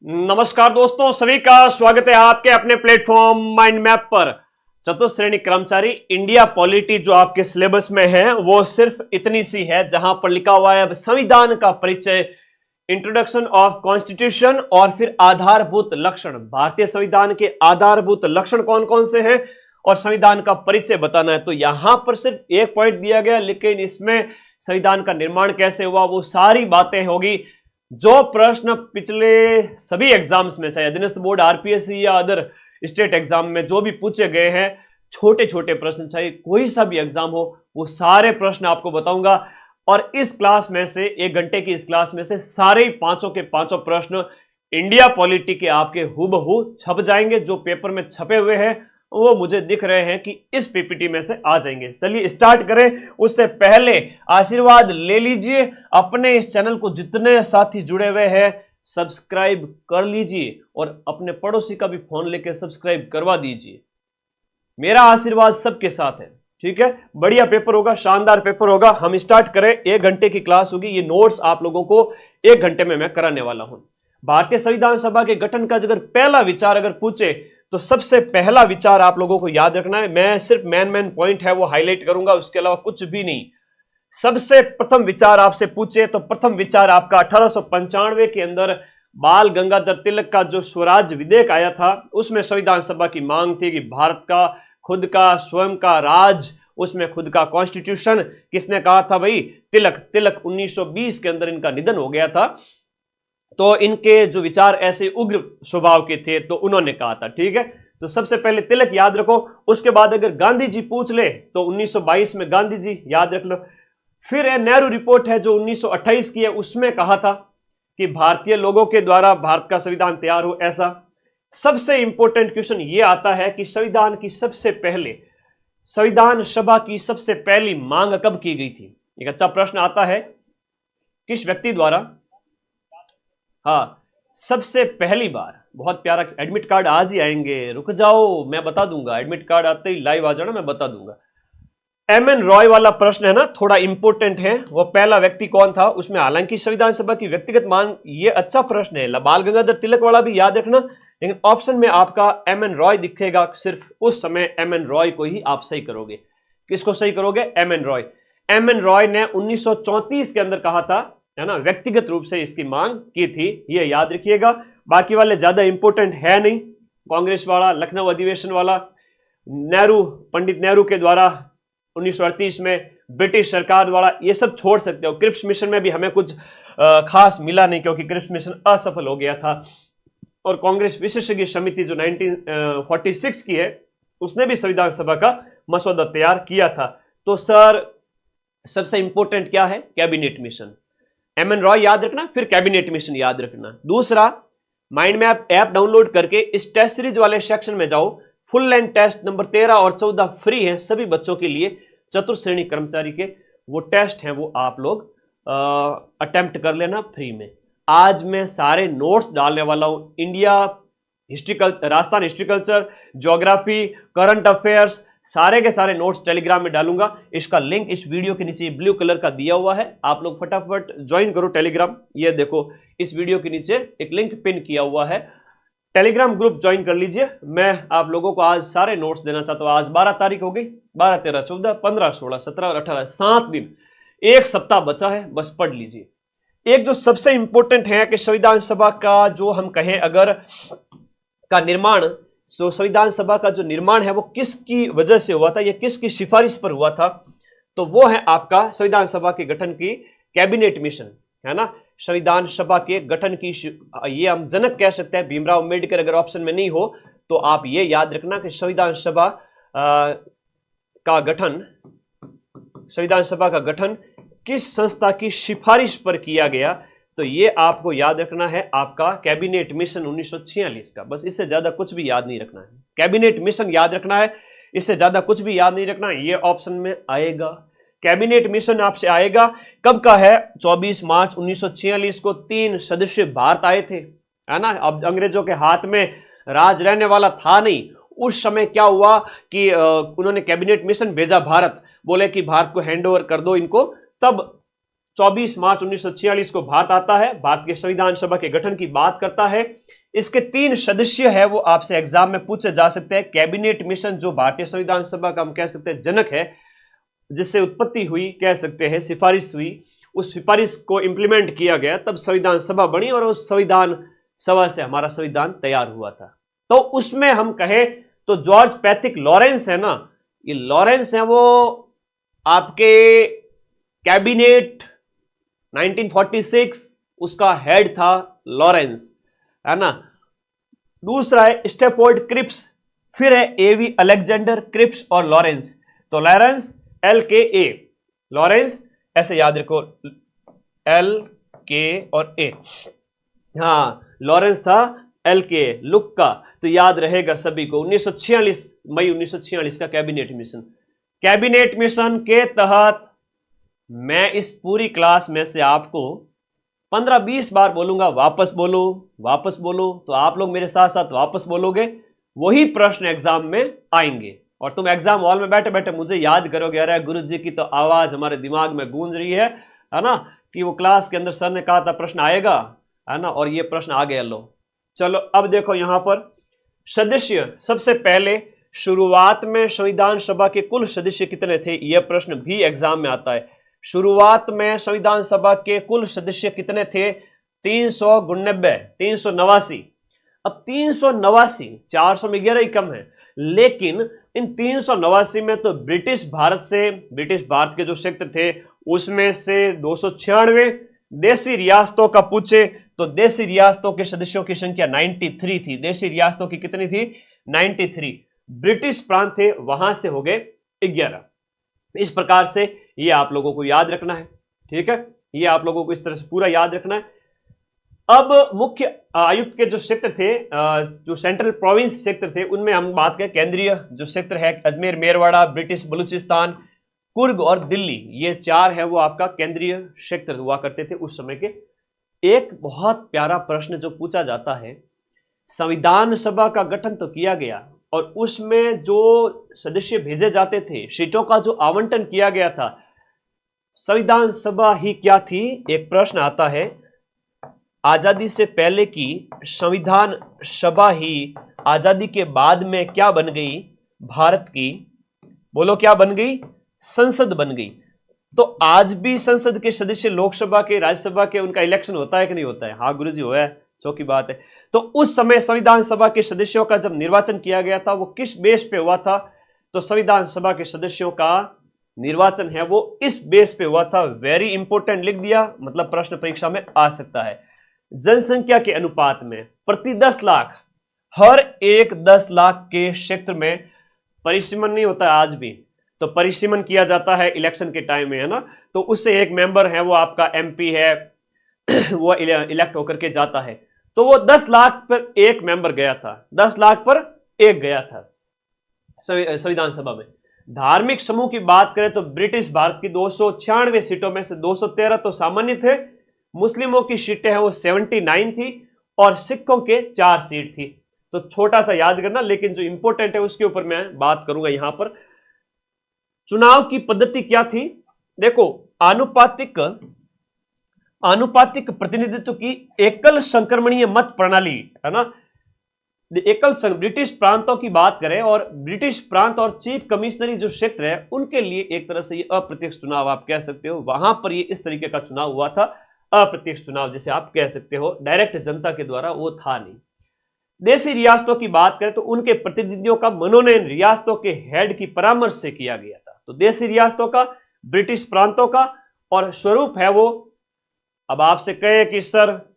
नमस्कार दोस्तों, सभी का स्वागत है आपके अपने प्लेटफॉर्म माइंड मैप पर। चतुर्थ श्रेणी कर्मचारी इंडिया पॉलिटी जो आपके सिलेबस में है वो सिर्फ इतनी सी है, जहां पर लिखा हुआ है संविधान का परिचय, इंट्रोडक्शन ऑफ कॉन्स्टिट्यूशन और फिर आधारभूत लक्षण। भारतीय संविधान के आधारभूत लक्षण कौन कौन से हैं और संविधान का परिचय बताना है। तो यहां पर सिर्फ एक पॉइंट दिया गया, लेकिन इसमें संविधान का निर्माण कैसे हुआ वो सारी बातें होगी। जो प्रश्न पिछले सभी एग्जाम्स में, चाहे अधीनस्थ बोर्ड, आरपीएससी या अदर स्टेट एग्जाम में जो भी पूछे गए हैं, छोटे छोटे प्रश्न, चाहे कोई सा भी एग्जाम हो, वो सारे प्रश्न आपको बताऊंगा। और इस क्लास में से, 1 घंटे की इस क्लास में से सारे पांचों के पांचों प्रश्न इंडिया पॉलिटी के आपके हूबहू छप जाएंगे। जो पेपर में छपे हुए हैं वो मुझे दिख रहे हैं कि इस पीपीटी में से आ जाएंगे। चलिए स्टार्ट करें। उससे पहले आशीर्वाद ले लीजिए, अपने इस चैनल को जितने साथी जुड़े हुए हैं सब्सक्राइब कर लीजिए और अपने पड़ोसी का भी फोन लेकर सब्सक्राइब करवा दीजिए। मेरा आशीर्वाद सबके साथ है, ठीक है। बढ़िया पेपर होगा, शानदार पेपर होगा। हम स्टार्ट करें। 1 घंटे की क्लास होगी। ये नोट्स आप लोगों को 1 घंटे में मैं कराने वाला हूं। भारतीय संविधान सभा के गठन का अगर पहला विचार अगर पूछे तो सबसे पहला विचार आप लोगों को याद रखना है। मैं सिर्फ मेन पॉइंट है वो हाईलाइट करूंगा, उसके अलावा कुछ भी नहीं। सबसे प्रथम विचार आपसे पूछे तो प्रथम विचार आपका 1895 के अंदर बाल गंगाधर तिलक का जो स्वराज विधेयक आया था, उसमें संविधान सभा की मांग थी कि भारत का खुद का स्वयं का राज, उसमें खुद का कॉन्स्टिट्यूशन। किसने कहा था भाई? तिलक 1920 के अंदर इनका निधन हो गया था, तो इनके जो विचार ऐसे उग्र स्वभाव के थे तो उन्होंने कहा था, ठीक है। तो सबसे पहले तिलक याद रखो। उसके बाद अगर गांधी जी पूछ ले तो 1922 में गांधी जी याद रख लो। फिर नेहरू रिपोर्ट है जो 1928 की है, उसमें कहा था कि भारतीय लोगों के द्वारा भारत का संविधान तैयार हो। ऐसा सबसे इंपॉर्टेंट क्वेश्चन ये आता है कि संविधान सभा की सबसे पहली मांग कब की गई थी? एक अच्छा प्रश्न आता है, किस व्यक्ति द्वारा? हाँ, सबसे पहली बार। बहुत प्यारा। एडमिट कार्ड आज ही आएंगे, रुक जाओ मैं बता दूंगा। एडमिट कार्ड आते ही लाइव आ जाना, मैं बता दूंगा। एमएन रॉय वाला प्रश्न है ना, थोड़ा इंपॉर्टेंट है। वो पहला व्यक्ति कौन था उसमें, हालांकि संविधान सभा की व्यक्तिगत मांग, ये अच्छा प्रश्न है। बाल गंगाधर तिलक वाला भी याद रखना, लेकिन ऑप्शन में आपका एमएन रॉय दिखेगा। सिर्फ उस समय एमएन रॉय को ही आप सही करोगे। किसको सही करोगे? एमएन रॉय। एमएन रॉय ने 1934 के अंदर कहा था, है ना, व्यक्तिगत रूप से इसकी मांग की थी, ये याद रखिएगा। बाकी वाले ज्यादा इंपॉर्टेंट है नहीं। कांग्रेस वाला, लखनऊ अधिवेशन वाला, पंडित नेहरू के द्वारा 1938 में, ब्रिटिश सरकार द्वारा, ये सब छोड़ सकते हो। क्रिप्स मिशन में भी हमें कुछ खास मिला नहीं, क्योंकि क्रिप्स मिशन असफल हो गया था। और कांग्रेस विशेषज्ञ समिति जो 1946 की है, उसने भी संविधान सभा का मसौदा तैयार किया था। तो सर सबसे इंपॉर्टेंट क्या है? Cabinet mission. एमएन रॉय याद रखना, फिर कैबिनेट मिशन याद रखना। दूसरा, माइंड मैप ऐप डाउनलोड करके इस टेस्ट सीरीज वाले सेक्शन में जाओ। फुल लेंथ टेस्ट नंबर 13 और 14 फ्री है सभी बच्चों के लिए, चतुर्थ श्रेणी कर्मचारी के। वो टेस्ट हैं वो आप लोग अटेम्प्ट कर लेना फ्री में। आज मैं सारे नोट्स डालने वाला हूं। India history, Rajasthan history culture, geography, current affairs, सारे के सारे नोट्स टेलीग्राम में डालूंगा। इसका लिंक इस वीडियो के नीचे ब्लू कलर का दिया हुआ है, आप लोग फटाफट ज्वाइन करो टेलीग्राम। ये देखो, इस वीडियो के नीचे एक लिंक पिन किया हुआ है, टेलीग्राम ग्रुप ज्वाइन कर लीजिए। मैं आप लोगों को आज सारे नोट्स देना चाहता हूं। आज 12 तारीख हो गई, 12, 13, 14, 15, 16, 17 और 18, 7 दिन, 1 सप्ताह बचा है, बस पढ़ लीजिए। एक जो सबसे इंपॉर्टेंट है कि संविधान सभा का जो हम कहें अगर का निर्माण, संविधान सभा का जो निर्माण है वो किसकी वजह से हुआ था, ये किसकी सिफारिश पर हुआ था? तो वो है आपका संविधान सभा के गठन की कैबिनेट मिशन, है ना। संविधान सभा के गठन की ये हम जनक कह सकते हैं भीमराव अम्बेडकर। अगर ऑप्शन में नहीं हो तो आप ये याद रखना कि संविधान सभा का गठन किस संस्था की सिफारिश पर किया गया, तो ये आपको याद रखना है आपका कैबिनेट मिशन 1946 का। बस इससे ज्यादा कुछ भी याद नहीं रखना है। कैबिनेट मिशन याद रखना है, इससे ज्यादा कुछ भी याद नहीं रखना। ये ऑप्शन में आएगा। कैबिनेट मिशन आपसे आएगा। कब का है? 24 मार्च 1946 को 3 सदस्य भारत आए थे, है ना। अब अंग्रेजों के हाथ में राज रहने वाला था नहीं। उस समय क्या हुआ कि उन्होंने कैबिनेट मिशन भेजा भारत, बोले कि भारत को हैंड ओवर कर दो इनको। तब 24 मार्च 1946 को भारत आता है, भारत के संविधान सभा के गठन की बात करता है। इसके 3 सदस्य है वो आपसे एग्जाम में पूछे जा सकते हैं। कैबिनेट मिशन जो भारतीय संविधान सभा का हम कह सकते हैं जनक है, जिससे उत्पत्ति हुई, कह सकते हैं सिफारिश हुई, उस सिफारिश को इंप्लीमेंट किया गया, तब संविधान सभा बनी और उस संविधान सभा से हमारा संविधान तैयार हुआ था। तो उसमें हम कहें तो जॉर्ज पैट्रिक लॉरेंस है ना, ये लॉरेंस है वो आपके कैबिनेट 1946 उसका हेड था लॉरेंस, है ना। दूसरा है स्टेफोर्ड क्रिप्स, फिर है एवी अलेक्जेंडर क्रिप्स और लॉरेंस। तो लॉरेंस LKA, लॉरेंस ऐसे याद रखो, LK और A। हाँ, लॉरेंस था LKA, लुक का, तो याद रहेगा सभी को। 1946 मई 1946 का कैबिनेट मिशन। कैबिनेट मिशन के तहत मैं इस पूरी क्लास में से आपको 15-20 बार बोलूंगा, वापस बोलो वापस बोलो, तो आप लोग मेरे साथ साथ वापस बोलोगे, वही प्रश्न एग्जाम में आएंगे और तुम एग्जाम हॉल में बैठे बैठे मुझे याद करोगे, अरे गुरुजी की तो आवाज हमारे दिमाग में गूंज रही है ना, कि वो क्लास के अंदर सर ने कहा था प्रश्न आएगा, है ना, और ये प्रश्न आ गया। लो चलो अब देखो यहां पर सदस्य, सबसे पहले शुरुआत में संविधान सभा के कुल सदस्य कितने थे, यह प्रश्न भी एग्जाम में आता है। शुरुआत में संविधान सभा के कुल सदस्य कितने थे, 389। अब 389, 400 में 11 ही कम है, लेकिन इन 389 में तो ब्रिटिश भारत के जो क्षेत्र थे उसमें से 296 देसी रियासतों का पूछे तो देसी रियासतों के सदस्यों की संख्या 93 थी। देसी रियासतों की कितनी थी, 93। ब्रिटिश प्रांत थे, वहां से हो गए 11। इस प्रकार से ये आप लोगों को याद रखना है, ठीक है, ये आप लोगों को इस तरह से पूरा याद रखना है। अब मुख्य आयुक्त के जो क्षेत्र थे, जो सेंट्रल प्रोविंस क्षेत्र थे, उनमें हम बात करें केंद्रीय जो क्षेत्र है, अजमेर, मेरवाड़ा, ब्रिटिश बलूचिस्तान, कुर्ग और दिल्ली, ये 4 है वो आपका केंद्रीय क्षेत्र हुआ करते थे उस समय के। एक बहुत प्यारा प्रश्न जो पूछा जाता है, संविधान सभा का गठन तो किया गया और उसमें जो सदस्य भेजे जाते थे, सीटों का जो आवंटन किया गया था, संविधान सभा ही क्या थी। एक प्रश्न आता है, आजादी से पहले की संविधान सभा ही आजादी के बाद में क्या बन गई, भारत की, बोलो क्या बन गई, संसद बन गई। तो आज भी संसद के सदस्य लोकसभा के, राज्यसभा के, उनका इलेक्शन होता है कि नहीं होता है, हाँ गुरुजी हुआ है, चौकी बात है। तो उस समय संविधान सभा के सदस्यों का जब निर्वाचन किया गया था वो किस बेस पे हुआ था, तो संविधान सभा के सदस्यों का निर्वाचन है वो इस बेस पे हुआ था। वेरी इंपॉर्टेंट लिख दिया, मतलब प्रश्न परीक्षा में आ सकता है। जनसंख्या के अनुपात में प्रति 10 लाख, हर एक 10 लाख के क्षेत्र में परिसीमन नहीं होता है आज भी, तो परिसीमन किया जाता है इलेक्शन के टाइम में, है ना। तो उससे एक मेंबर है वो आपका MP है, वो इलेक्ट होकर के जाता है। तो वो 10 लाख पर एक मेंबर गया था, 10 लाख पर एक गया था संविधान सभा में। धार्मिक समूह की बात करें तो ब्रिटिश भारत की 296 सीटों में से 213 तो सामान्य थे, मुस्लिमों की सीटें हैं वो 79 थी और सिखों के 4 सीट थी। तो छोटा सा याद करना, लेकिन जो इंपॉर्टेंट है उसके ऊपर मैं बात करूंगा। यहां पर चुनाव की पद्धति क्या थी, देखो आनुपातिक प्रतिनिधित्व की एकल संक्रमणीय मत प्रणाली, है ना। ब्रिटिश प्रांतों की बात करें और ब्रिटिश प्रांत और चीफ कमिश्नरी जो क्षेत्र है उनके लिए एक तरह से ये अप्रत्यक्ष चुनाव आप कह सकते हो, वहां पर ये इस तरीके का चुनाव हुआ था, अप्रत्यक्ष चुनाव जैसे आप कह सकते हो, डायरेक्ट जनता के द्वारा वो था नहीं। देशी रियासतों की बात करें तो उनके प्रतिनिधियों का मनोनयन रियासतों के हेड की परामर्श से किया गया था। तो देशी रियासतों का, ब्रिटिश प्रांतों का, और स्वरूप है वो, अब आपसे कहे कि सर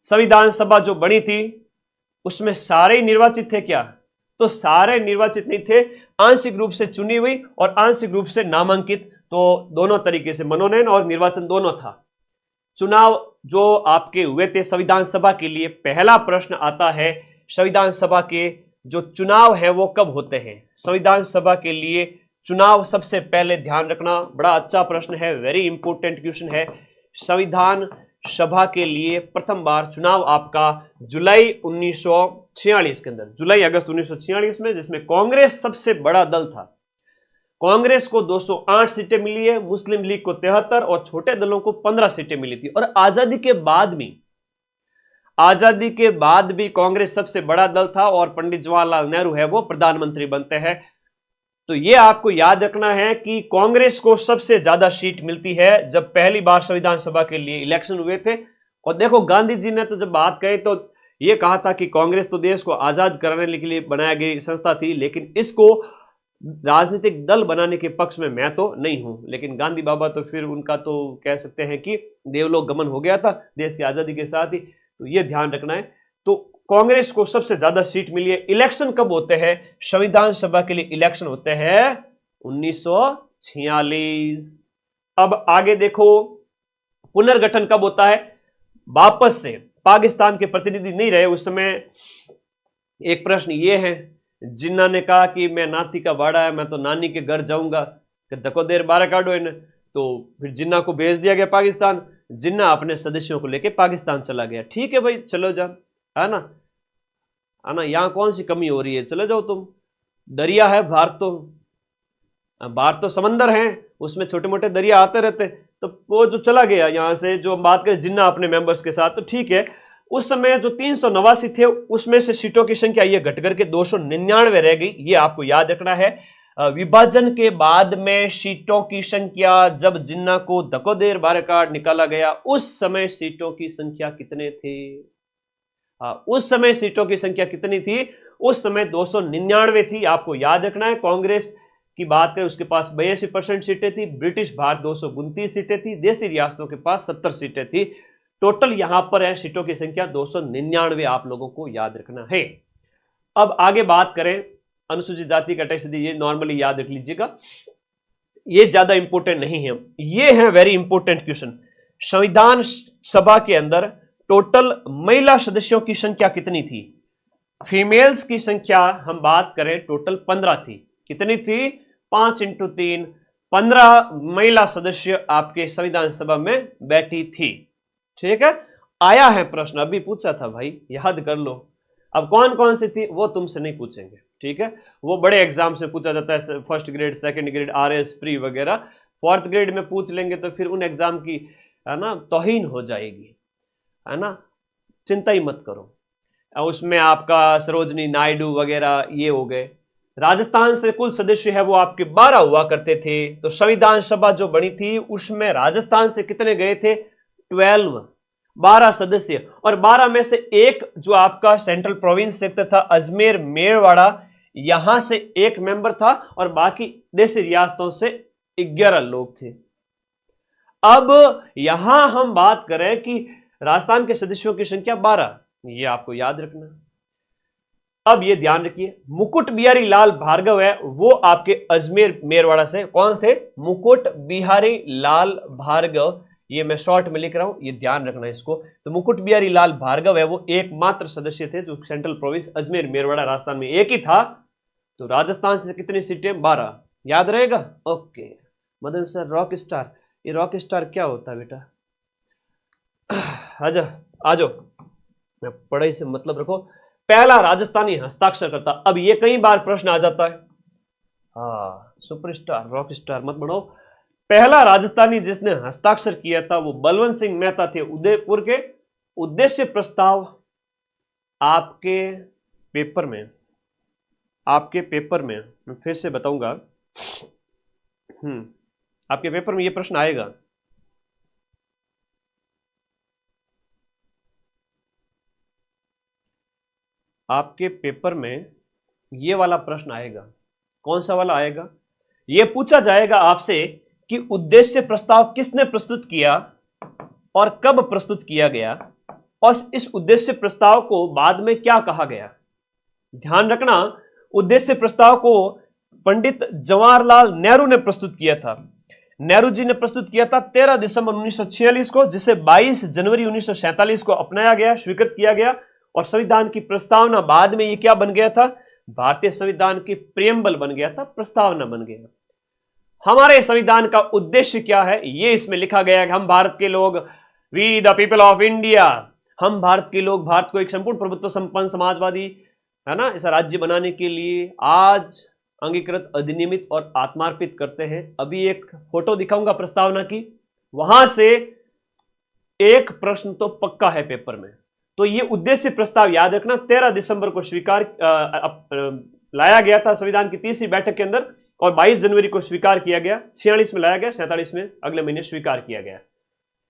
संविधान सभा जो बनी थी उसमें सारे निर्वाचित थे क्या, तो सारे निर्वाचित नहीं थे, आंशिक रूप से चुनी हुई और आंशिक रूप से नामांकित, तो दोनों तरीके से मनोनयन और निर्वाचन दोनों था। चुनाव जो आपके हुए थे संविधान सभा के लिए, पहला प्रश्न आता है संविधान सभा के जो चुनाव है वो कब होते हैं। संविधान सभा के लिए चुनाव सबसे पहले ध्यान रखना, बड़ा अच्छा प्रश्न है, वेरी इंपॉर्टेंट क्वेश्चन है। संविधान सभा के लिए प्रथम बार चुनाव आपका जुलाई 1946 के अंदर, जुलाई अगस्त 1946 में, जिसमें कांग्रेस सबसे बड़ा दल था। कांग्रेस को 208 सीटें मिली है, मुस्लिम लीग को 73 और छोटे दलों को 15 सीटें मिली थी। और आजादी के बाद भी आजादी के बाद भी कांग्रेस सबसे बड़ा दल था और पंडित जवाहरलाल नेहरू है वो प्रधानमंत्री बनते हैं। तो ये आपको याद रखना है कि कांग्रेस को सबसे ज्यादा सीट मिलती है जब पहली बार संविधान सभा के लिए इलेक्शन हुए थे। और देखो गांधी जी ने तो जब बात कही तो ये कहा था कि कांग्रेस तो देश को आजाद कराने के लिए बनाई गई संस्था थी, लेकिन इसको राजनीतिक दल बनाने के पक्ष में मैं तो नहीं हूं। लेकिन गांधी बाबा तो फिर उनका तो कह सकते हैं कि देवलोक गमन हो गया था देश की आजादी के साथ ही, तो ये ध्यान रखना है। तो कांग्रेस को सबसे ज्यादा सीट मिली है। इलेक्शन कब होते हैं? संविधान सभा के लिए इलेक्शन होते हैं 1946। अब आगे देखो पुनर्गठन कब होता है? वापस से पाकिस्तान के प्रतिनिधि नहीं रहे उस समय। एक प्रश्न ये है, जिन्ना ने कहा कि मैं नाती का बाड़ा है, मैं तो नानी के घर जाऊंगा, धको देर बारह काटो इन्हें। तो फिर जिन्ना को भेज दिया गया पाकिस्तान। जिन्ना अपने सदस्यों को लेकर पाकिस्तान चला गया। ठीक है भाई, चलो जा, है ना, यहां कौन सी कमी हो रही है, चले जाओ तुम। दरिया है बाहर तो समंदर है, उसमें छोटे मोटे दरिया आते रहते। तो वो जो चला गया यहां से, जो बात करें जिन्ना अपने मेंबर्स के साथ, तो ठीक है। उस समय जो 389 थे उसमें से सीटों की संख्या ये घट करके 299 रह गई। ये आपको याद रखना है। विभाजन के बाद में सीटों की संख्या, जब जिन्ना को धकोदेर बारकाट निकाला गया उस समय सीटों की संख्या कितने थे? उस समय सीटों की संख्या कितनी थी? उस समय 299 थी। आपको याद रखना है। कांग्रेस की बात करें उसके पास 82% सीटें थी। ब्रिटिश भारत 229 सीटें थी। देसी रियासतों के पास 70 सीटें थी। टोटल यहां पर है सीटों की संख्या 299। आप लोगों को याद रखना है। अब आगे बात करें अनुसूचित जाति कैटेगरी, ये नॉर्मली याद रख लीजिएगा, ये ज्यादा इंपॉर्टेंट नहीं है। ये है वेरी इंपॉर्टेंट क्वेश्चन। संविधान सभा के अंदर टोटल महिला सदस्यों की संख्या कितनी थी? फीमेल्स की संख्या हम बात करें टोटल 15 थी। कितनी थी? 5 × 3, 15 महिला सदस्य आपके संविधान सभा में बैठी थी। ठीक है, आया है प्रश्न, अभी पूछा था भाई, याद कर लो। अब कौन कौन सी थी वो तुमसे नहीं पूछेंगे, ठीक है, वो बड़े एग्जाम्स में पूछा जाता है, first grade, second grade, RS pre वगैरह। फोर्थ ग्रेड में पूछ लेंगे तो फिर उन एग्जाम की, है ना, तौहीन हो जाएगी, है ना, चिंता ही मत करो। उसमें आपका सरोजनी नायडू वगैरह ये हो गए। राजस्थान से कुल सदस्य है वो आपके 12 हुआ करते थे। तो संविधान सभा जो बनी थी उसमें राजस्थान से कितने गए थे? 12 सदस्य। और 12 में से एक जो आपका सेंट्रल प्रोविंस सेक्टर था अजमेर मेरवाड़ा, यहां से एक मेंबर था और बाकी देसी रियासतों से 11 लोग थे। अब यहां हम बात करें कि राजस्थान के सदस्यों की संख्या 12, ये आपको याद रखना। अब ये ध्यान रखिए, मुकुट बिहारी लाल भार्गव है वो आपके अजमेर मेरवाड़ा से। कौन थे? मुकुट बिहारी लाल भार्गव। ये मैं शॉर्ट में लिख रहा हूं, ये ध्यान रखना इसको। तो मुकुट बिहारी लाल भार्गव है वो एकमात्र सदस्य थे जो सेंट्रल प्रोविंस अजमेर मेरवाड़ा राजस्थान में एक ही था। तो राजस्थान से कितनी सीटें? 12। याद रहेगा? Okay. Madan sir rock star, ये रॉक स्टार क्या होता है बेटा? आ जाओ, पढ़ाई से मतलब रखो। पहला राजस्थानी हस्ताक्षर करता। अब ये कई बार प्रश्न आ जाता है। हाँ, सुपरस्टार रॉक स्टार मत बढ़ो। पहला राजस्थानी जिसने हस्ताक्षर किया था वो बलवंत सिंह मेहता थे उदयपुर के। उद्देश्य प्रस्ताव आपके पेपर में मैं फिर से बताऊंगा। आपके पेपर में ये प्रश्न आएगा। आपके पेपर में ये वाला प्रश्न आएगा। कौन सा वाला आएगा? ये पूछा जाएगा आपसे कि उद्देश्य प्रस्ताव किसने प्रस्तुत किया और कब प्रस्तुत किया गया और इस उद्देश्य प्रस्ताव को बाद में क्या कहा गया। ध्यान रखना, उद्देश्य प्रस्ताव को पंडित जवाहरलाल नेहरू ने प्रस्तुत किया था। नेहरू जी ने प्रस्तुत किया था 13 दिसंबर 1946 को, जिसे 22 जनवरी 1947 को अपनाया गया, स्वीकृत किया गया। और संविधान की प्रस्तावना बाद में ये क्या बन गया था? भारतीय संविधान की प्रियम्बल बन गया था, प्रस्तावना बन गया। हमारे संविधान का उद्देश्य क्या है ये इसमें लिखा गया है कि हम भारत के लोग, we the people of India, हम भारत के लोग भारत को एक संपूर्ण प्रभुत्व संपन्न समाजवादी, है ना, ऐसा राज्य बनाने के लिए आज अंगीकृत, अधिनियमित और आत्मार्पित करते हैं। अभी एक फोटो दिखाऊंगा प्रस्तावना की, वहां से एक प्रश्न तो पक्का है पेपर में। तो ये उद्देश्य प्रस्ताव याद रखना 13 दिसंबर को लाया गया था संविधान की 30वीं बैठक के अंदर, और 22 जनवरी को स्वीकार किया गया। 46 में लाया गया, 47 में अगले महीने स्वीकार किया गया।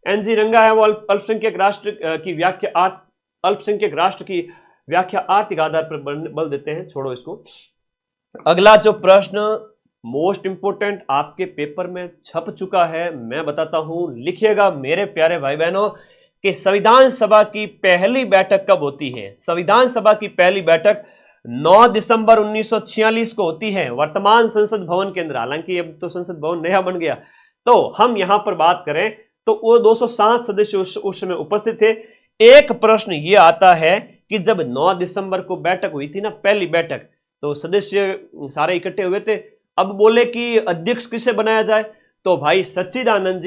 एनजी रंगा है वो अल्पसंख्यक राष्ट्र की व्याख्या, अल्पसंख्यक राष्ट्र की व्याख्या आर्थिक आधार पर बल देते हैं। छोड़ो इसको। अगला जो प्रश्न मोस्ट इंपोर्टेंट आपके पेपर में छप चुका है, मैं बताता हूं, लिखिएगा मेरे प्यारे भाई बहनों कि संविधान सभा की पहली बैठक कब होती है। संविधान सभा की पहली बैठक 9 दिसंबर 1946 को होती है, वर्तमान संसद भवन के अंदर। हालांकि अब तो संसद भवन नया बन गया। तो हम यहां पर बात करें तो वो 207 सदस्य उस समय उपस्थित थे। एक प्रश्न ये आता है कि जब 9 दिसंबर को बैठक हुई थी ना, पहली बैठक, तो सदस्य सारे इकट्ठे हुए थे। अब बोले कि अध्यक्ष किसे बनाया जाए, तो भाई सच्चिदानंद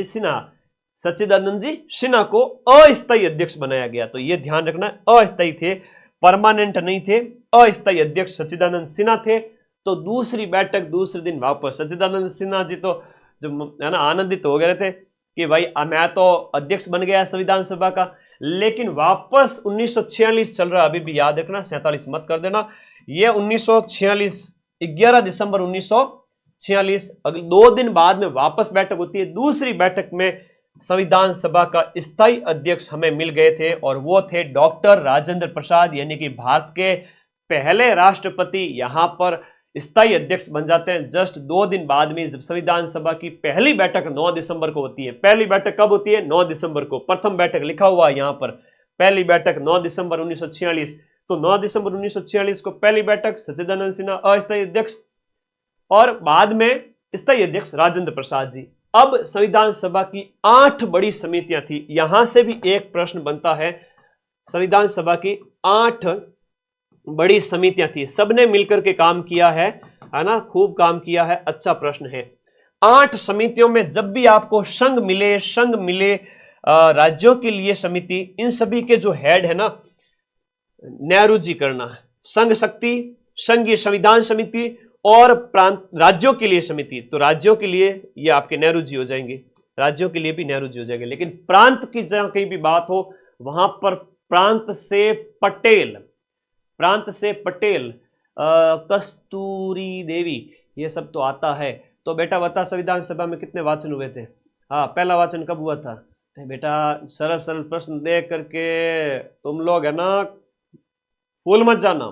जी सिन्हा को अस्थायी अध्यक्ष बनाया गया। तो ये ध्यान रखना, अस्थायी थे, परमानेंट नहीं थे, अस्थायी अध्यक्ष सच्चिदानंद सिन्हा थे। तो दूसरी बैठक दूसरे दिन वापस, सच्चिदानंद सिन्हा जी तो जो है ना आनंदित हो गए थे कि भाई मैं तो अध्यक्ष बन गया संविधान सभा का। लेकिन वापस 1946 चल रहा, अभी भी याद रखना, 47 मत कर देना। ये 1946 11 दिसंबर 1946 अगले 2 दिन बाद में वापस बैठक होती है। दूसरी बैठक में संविधान सभा का स्थायी अध्यक्ष हमें मिल गए थे, और वो थे डॉक्टर राजेंद्र प्रसाद, यानी कि भारत के पहले राष्ट्रपति यहां पर स्थायी अध्यक्ष बन जाते हैं। जस्ट 2 दिन बाद में जब संविधान सभा की पहली बैठक 9 दिसंबर को होती है। पहली बैठक कब होती है? 9 दिसंबर को। प्रथम बैठक लिखा हुआ है यहां पर, पहली बैठक 9 दिसंबर 1946। तो 9 दिसंबर 1946 को पहली बैठक, सच्चिदानंद सिन्हा अस्थायी अध्यक्ष, और बाद में स्थायी अध्यक्ष राजेंद्र प्रसाद जी। अब संविधान सभा की 8 बड़ी समितियां थी। यहां से भी एक प्रश्न बनता है, संविधान सभा की 8 बड़ी समितियां थी, सबने मिलकर के काम किया है ना, खूब काम किया है। अच्छा प्रश्न है। 8 समितियों में जब भी आपको संघ मिले राज्यों के लिए समिति, इन सभी के जो हेड है ना, नेहरू जी करना है। संघ शक्ति, संघीय संविधान समिति और प्रांत राज्यों के लिए समिति, तो राज्यों के लिए ये आपके नेहरू जी हो जाएंगे, राज्यों के लिए भी नेहरू जी हो जाएंगे। लेकिन प्रांत की जहां कहीं भी बात हो, वहां पर प्रांत से पटेल, कस्तूरी देवी, ये सब तो आता है। तो बेटा बता, संविधान सभा में कितने वाचन हुए थे? हाँ, पहला वाचन कब हुआ था? बेटा सरल प्रश्न देख करके तुम लोग है ना फूल मत जाना,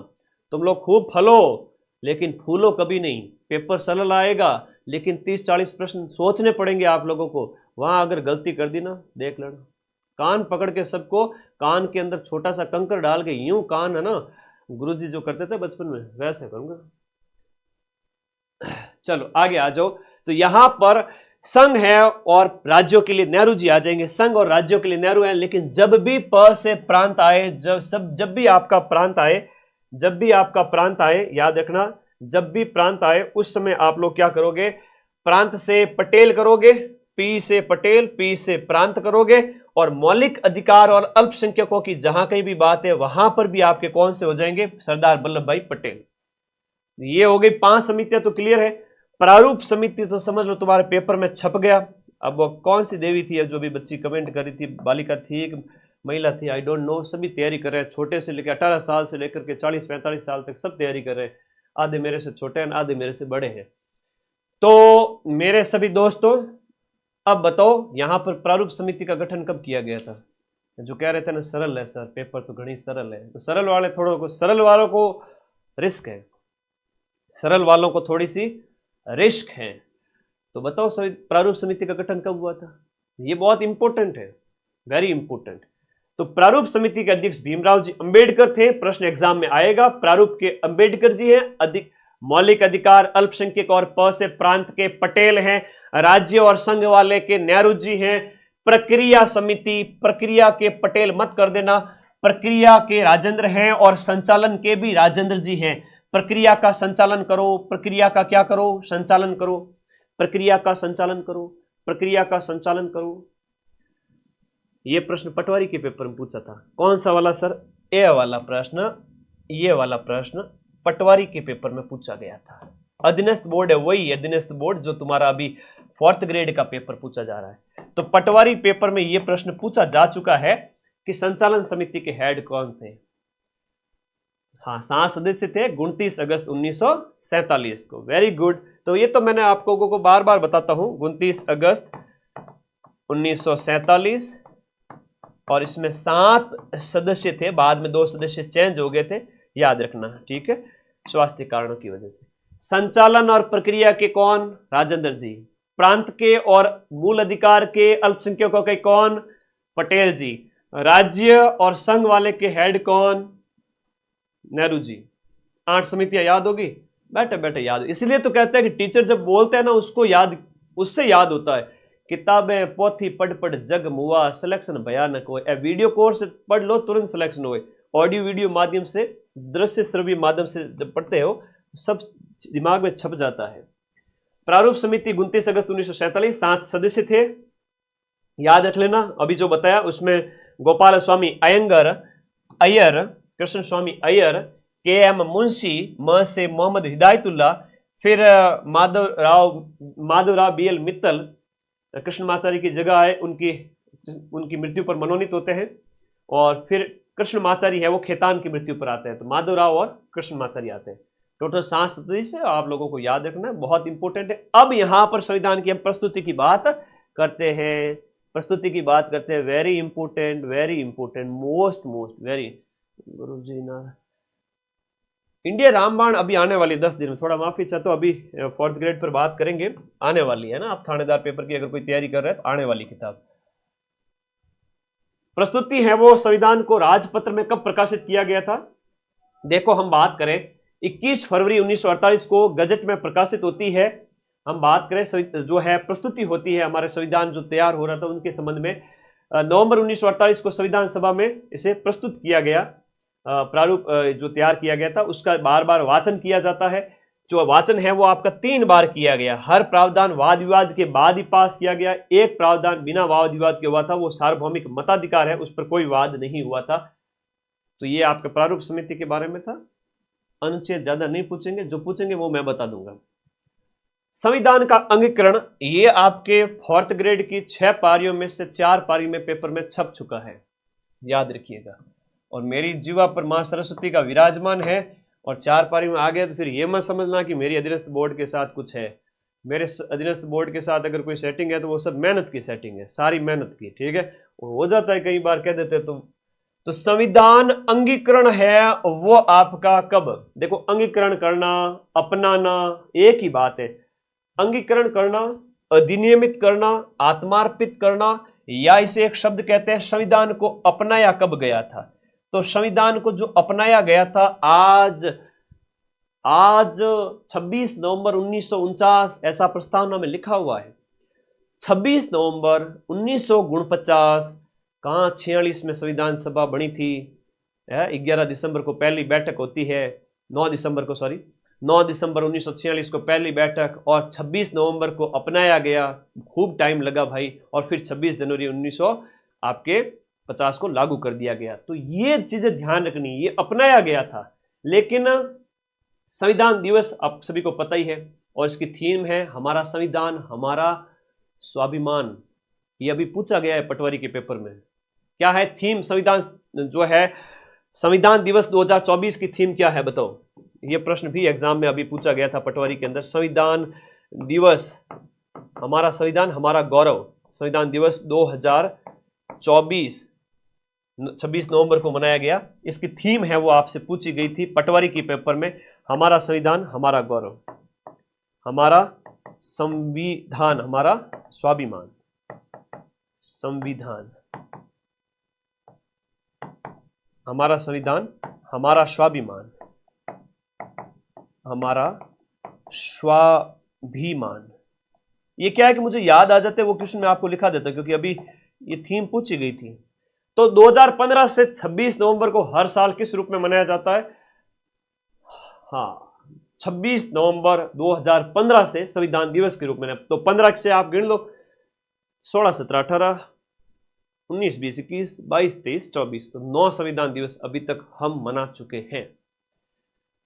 तुम लोग खूब फलो लेकिन फूलो कभी नहीं। पेपर सरल आएगा लेकिन 30-40 प्रश्न सोचने पड़ेंगे आप लोगों को। वहां अगर गलती कर दी ना, देख लेना, कान पकड़ के सबको कान के अंदर छोटा सा कंकर डाल के यूं कान है ना, गुरुजी जो करते थे बचपन में, वैसे करूंगा। चलो आगे आ जाओ। तो यहां पर संघ है और राज्यों के लिए नेहरू जी आ जाएंगे। संघ और राज्यों के लिए नेहरू है। लेकिन जब भी प से प्रांत आए, जब भी आपका प्रांत आए, याद रखना, जब भी प्रांत आए उस समय आप लोग क्या करोगे? प्रांत से पटेल करोगे, पी से पटेल, पी से प्रांत करोगे, और मौलिक अधिकार और अल्पसंख्यकों की जहां कहीं भी बात है वहां पर भी आपके कौन से हो जाएंगे? सरदार वल्लभ भाई पटेल। ये हो गई 5 समितियां, तो क्लियर है। प्रारूप समिति तो समझ लो तुम्हारे पेपर में छप गया। अब वो कौन सी देवी थी जो भी बच्ची कमेंट करी थी, बालिका थी, एक महिला थी, आई डोंट नो। सभी तैयारी कर रहे हैं, छोटे से लेकर 18 साल से लेकर के 40-45 साल तक सब तैयारी कर रहे हैं। आधे मेरे से छोटे हैं, आधे मेरे से बड़े हैं। तो मेरे सभी दोस्तों, अब बताओ यहां पर प्रारूप समिति का गठन कब किया गया था? जो कह रहे थे ना सरल है सर, पेपर तो घनी सरल है, तो सरल वालों को रिस्क है, सरल वालों को थोड़ी सी रिस्क है। तो बताओ प्रारूप समिति का गठन कब हुआ था? ये बहुत इंपॉर्टेंट है, वेरी इंपॉर्टेंट। तो प्रारूप समिति के अध्यक्ष भीमराव जी अंबेडकर थे। प्रश्न एग्जाम में आएगा। प्रारूप के अंबेडकर जी हैं। मौलिक अधिकार अल्पसंख्यक और प से प्रांत के पटेल हैं। राज्य और संघ वाले के नेहरू जी हैं। प्रक्रिया समिति, प्रक्रिया के पटेल मत कर देना, प्रक्रिया के राजेंद्र हैं और संचालन के भी राजेंद्र जी हैं। प्रक्रिया का संचालन करो, प्रक्रिया का क्या करो? संचालन करो, प्रक्रिया का संचालन करो, प्रक्रिया का संचालन करो। यह प्रश्न पटवारी के पेपर में पूछा था। कौन सा वाला सर? ए वाला प्रश्न, ये वाला प्रश्न पटवारी के पेपर में पूछा गया था। अधीनस्थ बोर्ड है, वही अधीनस्थ बोर्ड जो तुम्हारा अभी 4th ग्रेड का पेपर पूछा जा रहा है। तो पटवारी पेपर में यह प्रश्न पूछा जा चुका है कि संचालन समिति के हेड कौन थे? हाँ, 7 सदस्य थे 29 अगस्त 1947 को। Very good. तो ये तो मैंने आपको को बार बार बताता हूं, 29 अगस्त 1947, और इसमें 7 सदस्य थे, बाद में 2 सदस्य चेंज हो गए थे, याद रखना, ठीक है, स्वास्थ्य कारणों की वजह से। संचालन और प्रक्रिया के कौन? राजेंद्र जी। प्रांत के और मूल अधिकार के अल्पसंख्यकों के कौन? पटेल जी। राज्य और संघ वाले के हेड कौन? नेहरू जी। 8 समितियां याद होगी, बैठे बैठे याद। इसलिए तो कहते हैं कि टीचर जब बोलते हैं ना, उसको याद, उससे याद होता है। किताबें पोथी पढ़ पढ़ जग मुआ, सिलेक्शन भयानक हो। वीडियो कोर्स पढ़ लो, तुरंत सिलेक्शन हो। ऑडियो वीडियो माध्यम से, दृश्य श्रव्य माध्यम से जब पढ़ते हो, सब दिमाग में छप जाता है। प्रारूप समिति 29 अगस्त 1947, 7 सदस्य थे, याद रख लेना। अभी जो बताया उसमें गोपाल स्वामी अय्यर, कृष्ण स्वामी अय्यर, के.एम. मुंशी, म से मोहम्मद हिदायतुल्लाह, फिर माधवराव बी.एल. मित्तल कृष्णमाचार्य की जगह आए, उनकी मृत्यु पर मनोनीत होते हैं। और फिर कृष्णमाचार्य है वो खेतान की मृत्यु पर आते हैं, तो माधवराव और कृष्णमाचार्य आते हैं। टोटल 7 सदस्य आप लोगों को याद रखना है, बहुत इंपॉर्टेंट है। अब यहां पर संविधान की हम प्रस्तुति की बात करते हैं, वेरी इंपॉर्टेंट, मोस्ट वेरी। गुरु जी ना, इंडिया रामबाण अभी आने वाली 10 दिन में, थोड़ा माफी चाहता हूं, अभी 4th ग्रेड पर बात करेंगे, आने वाली है ना। आप थानेदार पेपर की अगर कोई तैयारी कर रहे हैं तो आने वाली किताब। प्रस्तुति है वो संविधान को राजपत्र में कब प्रकाशित किया गया था? देखो, हम बात करें 21 फरवरी 1948 को गजट में प्रकाशित होती है। हम बात करें जो है प्रस्तुति होती है, हमारे संविधान जो तैयार हो रहा था उनके संबंध में, नवंबर 1948 को संविधान सभा में इसे प्रस्तुत किया गया। प्रारूप जो तैयार किया गया था उसका बार बार वाचन किया जाता है। जो वाचन है वो आपका 3 बार किया गया। हर प्रावधान वाद विवाद के बाद ही पास किया गया। एक प्रावधान बिना वाद विवाद के हुआ था, वो सार्वभौमिक मताधिकार है, उस पर कोई वाद नहीं हुआ था। तो ये आपके प्रारूप समिति के बारे में था। अनुच्छेद ज्यादा नहीं पूछेंगे, जो पूछेंगे वो मैं बता दूंगा। संविधान का अंगीकरण, ये आपके 4th ग्रेड की 6 पारियों में से 4 पारी में पेपर में छप चुका है, याद रखिएगा। और मेरी जीवा पर मां सरस्वती का विराजमान है, और 4 पारी में आ गया तो फिर ये मत समझना कि मेरी अधीनस्थ बोर्ड के साथ कुछ है। मेरे अधीनस्थ बोर्ड के साथ अगर कोई सेटिंग है तो वो सब मेहनत की सेटिंग है, सारी मेहनत की, ठीक है। हो जाता है कई बार कह देते तो संविधान अंगीकरण है वो आपका कब? देखो, अंगीकरण करना, अपनाना एक ही बात है। अंगीकरण करना, अधिनियमित करना, आत्मार्पित करना, या इसे एक शब्द कहते हैं संविधान को अपनाया कब गया था? तो संविधान को जो अपनाया गया था आज 26 नवंबर 1949, ऐसा प्रस्तावना में लिखा हुआ है। 26 नवंबर 1949, कहाँ 46 में संविधान सभा बनी थी। 11 दिसंबर को पहली बैठक होती है, 9 दिसंबर 1946 को पहली बैठक, और 26 नवंबर को अपनाया गया। खूब टाइम लगा भाई, और फिर 26 जनवरी 1950 को लागू कर दिया गया। तो ये चीजें ध्यान रखनी, ये अपनाया गया था। लेकिन संविधान दिवस आप सभी को पता ही है, और इसकी थीम है हमारा संविधान हमारा स्वाभिमान। ये अभी पूछा गया है पटवारी के पेपर में, क्या है थीम? संविधान जो है, संविधान दिवस 2024 की थीम क्या है बताओ? ये प्रश्न भी एग्जाम में अभी पूछा गया था पटवारी के अंदर। संविधान दिवस, हमारा संविधान हमारा गौरव, संविधान दिवस 2024 26 नवंबर को मनाया गया। इसकी थीम है वो आपसे पूछी गई थी पटवारी की पेपर में, हमारा संविधान हमारा गौरव, हमारा संविधान हमारा स्वाभिमान, संविधान हमारा संविधान हमारा स्वाभिमान, हमारा स्वाभिमान। ये क्या है कि मुझे याद आ जाते, वो क्वेश्चन मैं आपको लिखा देता क्योंकि अभी ये थीम पूछी गई थी। तो 2015 से 26 नवंबर को हर साल किस रूप में मनाया जाता है? हाँ, 26 नवंबर 2015 से संविधान दिवस के रूप में। तो 15 से आप गिन लो, 16, 17, 18, 19, 20, 21, 22, 23, 24, तो 9 संविधान दिवस अभी तक हम मना चुके हैं।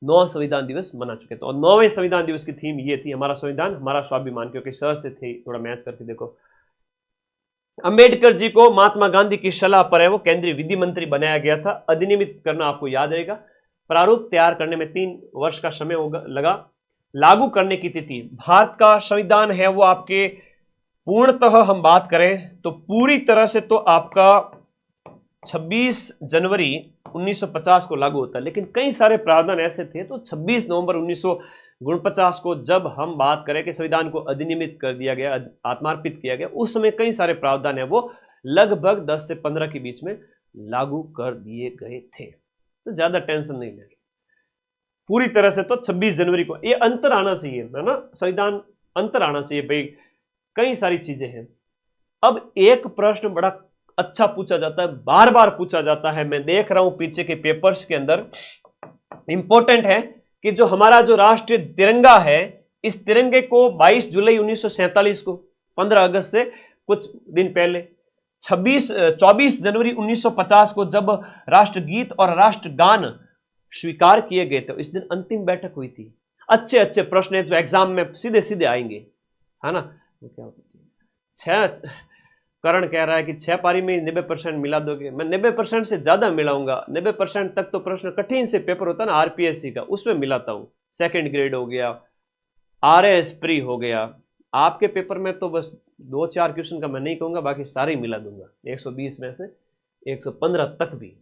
9 संविधान दिवस मना चुके। तो 9वें संविधान दिवस की थीम ये थी, हमारा संविधान हमारा स्वाभिमान, क्योंकि सर से थे, थोड़ा मैच करके देखो। अंबेडकर जी को महात्मा गांधी की सलाह पर है वो केंद्रीय विधि मंत्री बनाया गया था। अधिनियमित करना आपको याद रहेगा। प्रारूप तैयार करने में 3 वर्ष का समय लगा। लागू करने की तिथि, भारत का संविधान है वो आपके पूर्णतः हम बात करें तो पूरी तरह से तो आपका 26 जनवरी 1950 को लागू होता है, लेकिन कई सारे प्रावधान ऐसे थे तो 26 नवंबर 1949 को जब हम बात करें कि संविधान को अधिनियमित कर दिया गया, आत्मार्पित किया गया, उस समय कई सारे प्रावधान है वो लगभग 10 से 15 के बीच में लागू कर दिए गए थे। तो ज्यादा टेंशन नहीं लेंगे। पूरी तरह से तो 26 जनवरी को ये अंतर आना चाहिए, है ना, संविधान अंतर आना चाहिए भाई, कई सारी चीजें हैं। अब एक प्रश्न बड़ा अच्छा पूछा जाता है, बार बार पूछा जाता है, मैं देख रहा हूं पीछे के पेपर्स के अंदर, इंपॉर्टेंट है कि जो हमारा जो राष्ट्रीय तिरंगा है, इस तिरंगे को 22 जुलाई 1947 को, 15 अगस्त से कुछ दिन पहले, 24 जनवरी 1950 को जब राष्ट्रगीत और राष्ट्रगान स्वीकार किए गए थे, इस दिन अंतिम बैठक हुई थी। अच्छे अच्छे प्रश्न है जो एग्जाम में सीधे सीधे आएंगे, है ना। क्या करण कह रहा है कि 6 पारी में 90% मिला दोगे, मैं 90% से ज्यादा मिलाऊंगा। 90% तक तो प्रश्न कठिन से पेपर होता है ना आरपीएससी का, उसमें मिलाता हूं। सेकंड ग्रेड हो गया, आरएस प्री हो गया, आपके पेपर में तो बस 2-4 क्वेश्चन का मैं नहीं कहूंगा, बाकी सारे ही मिला दूंगा, 120 में से 115 तक भी।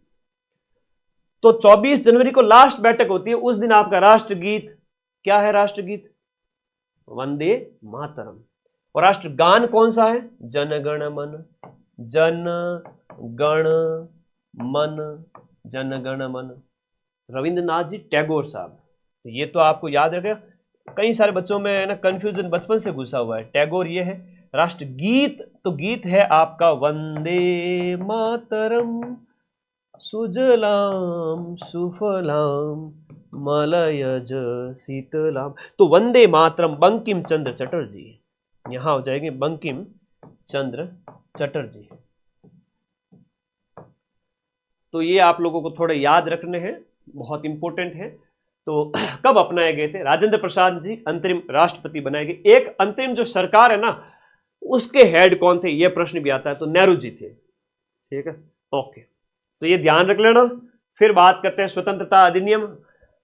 तो 24 जनवरी को लास्ट बैठक होती है, उस दिन आपका राष्ट्रगीत क्या है, राष्ट्रगीत वंदे मातरम, और राष्ट्रगान कौन सा है, जन गण मन, जन गण मन, जन गण मन, रविंद्रनाथ जी टैगोर साहब। तो ये तो आपको याद रखेगा, कई सारे बच्चों में ना कंफ्यूजन बचपन से घुसा हुआ है। टैगोर ये है। राष्ट्रगीत तो गीत है आपका वंदे मातरम, सुजलाम सुफलाम मलयज शीतलाम। तो वंदे मातरम बंकिम चंद्र चटर्जी, यहां हो जाएंगे बंकिम चंद्र चटर्जी। तो ये आप लोगों को थोड़े याद रखने हैं, बहुत इंपॉर्टेंट है। तो कब अपनाए गए थे, राजेंद्र प्रसाद जी अंतरिम राष्ट्रपति बनाए गए। एक अंतरिम जो सरकार है ना, उसके हेड कौन थे, यह प्रश्न भी आता है, तो नेहरू जी थे। ठीक है, ओके, तो ये ध्यान रख लेना। फिर बात करते हैं स्वतंत्रता अधिनियम।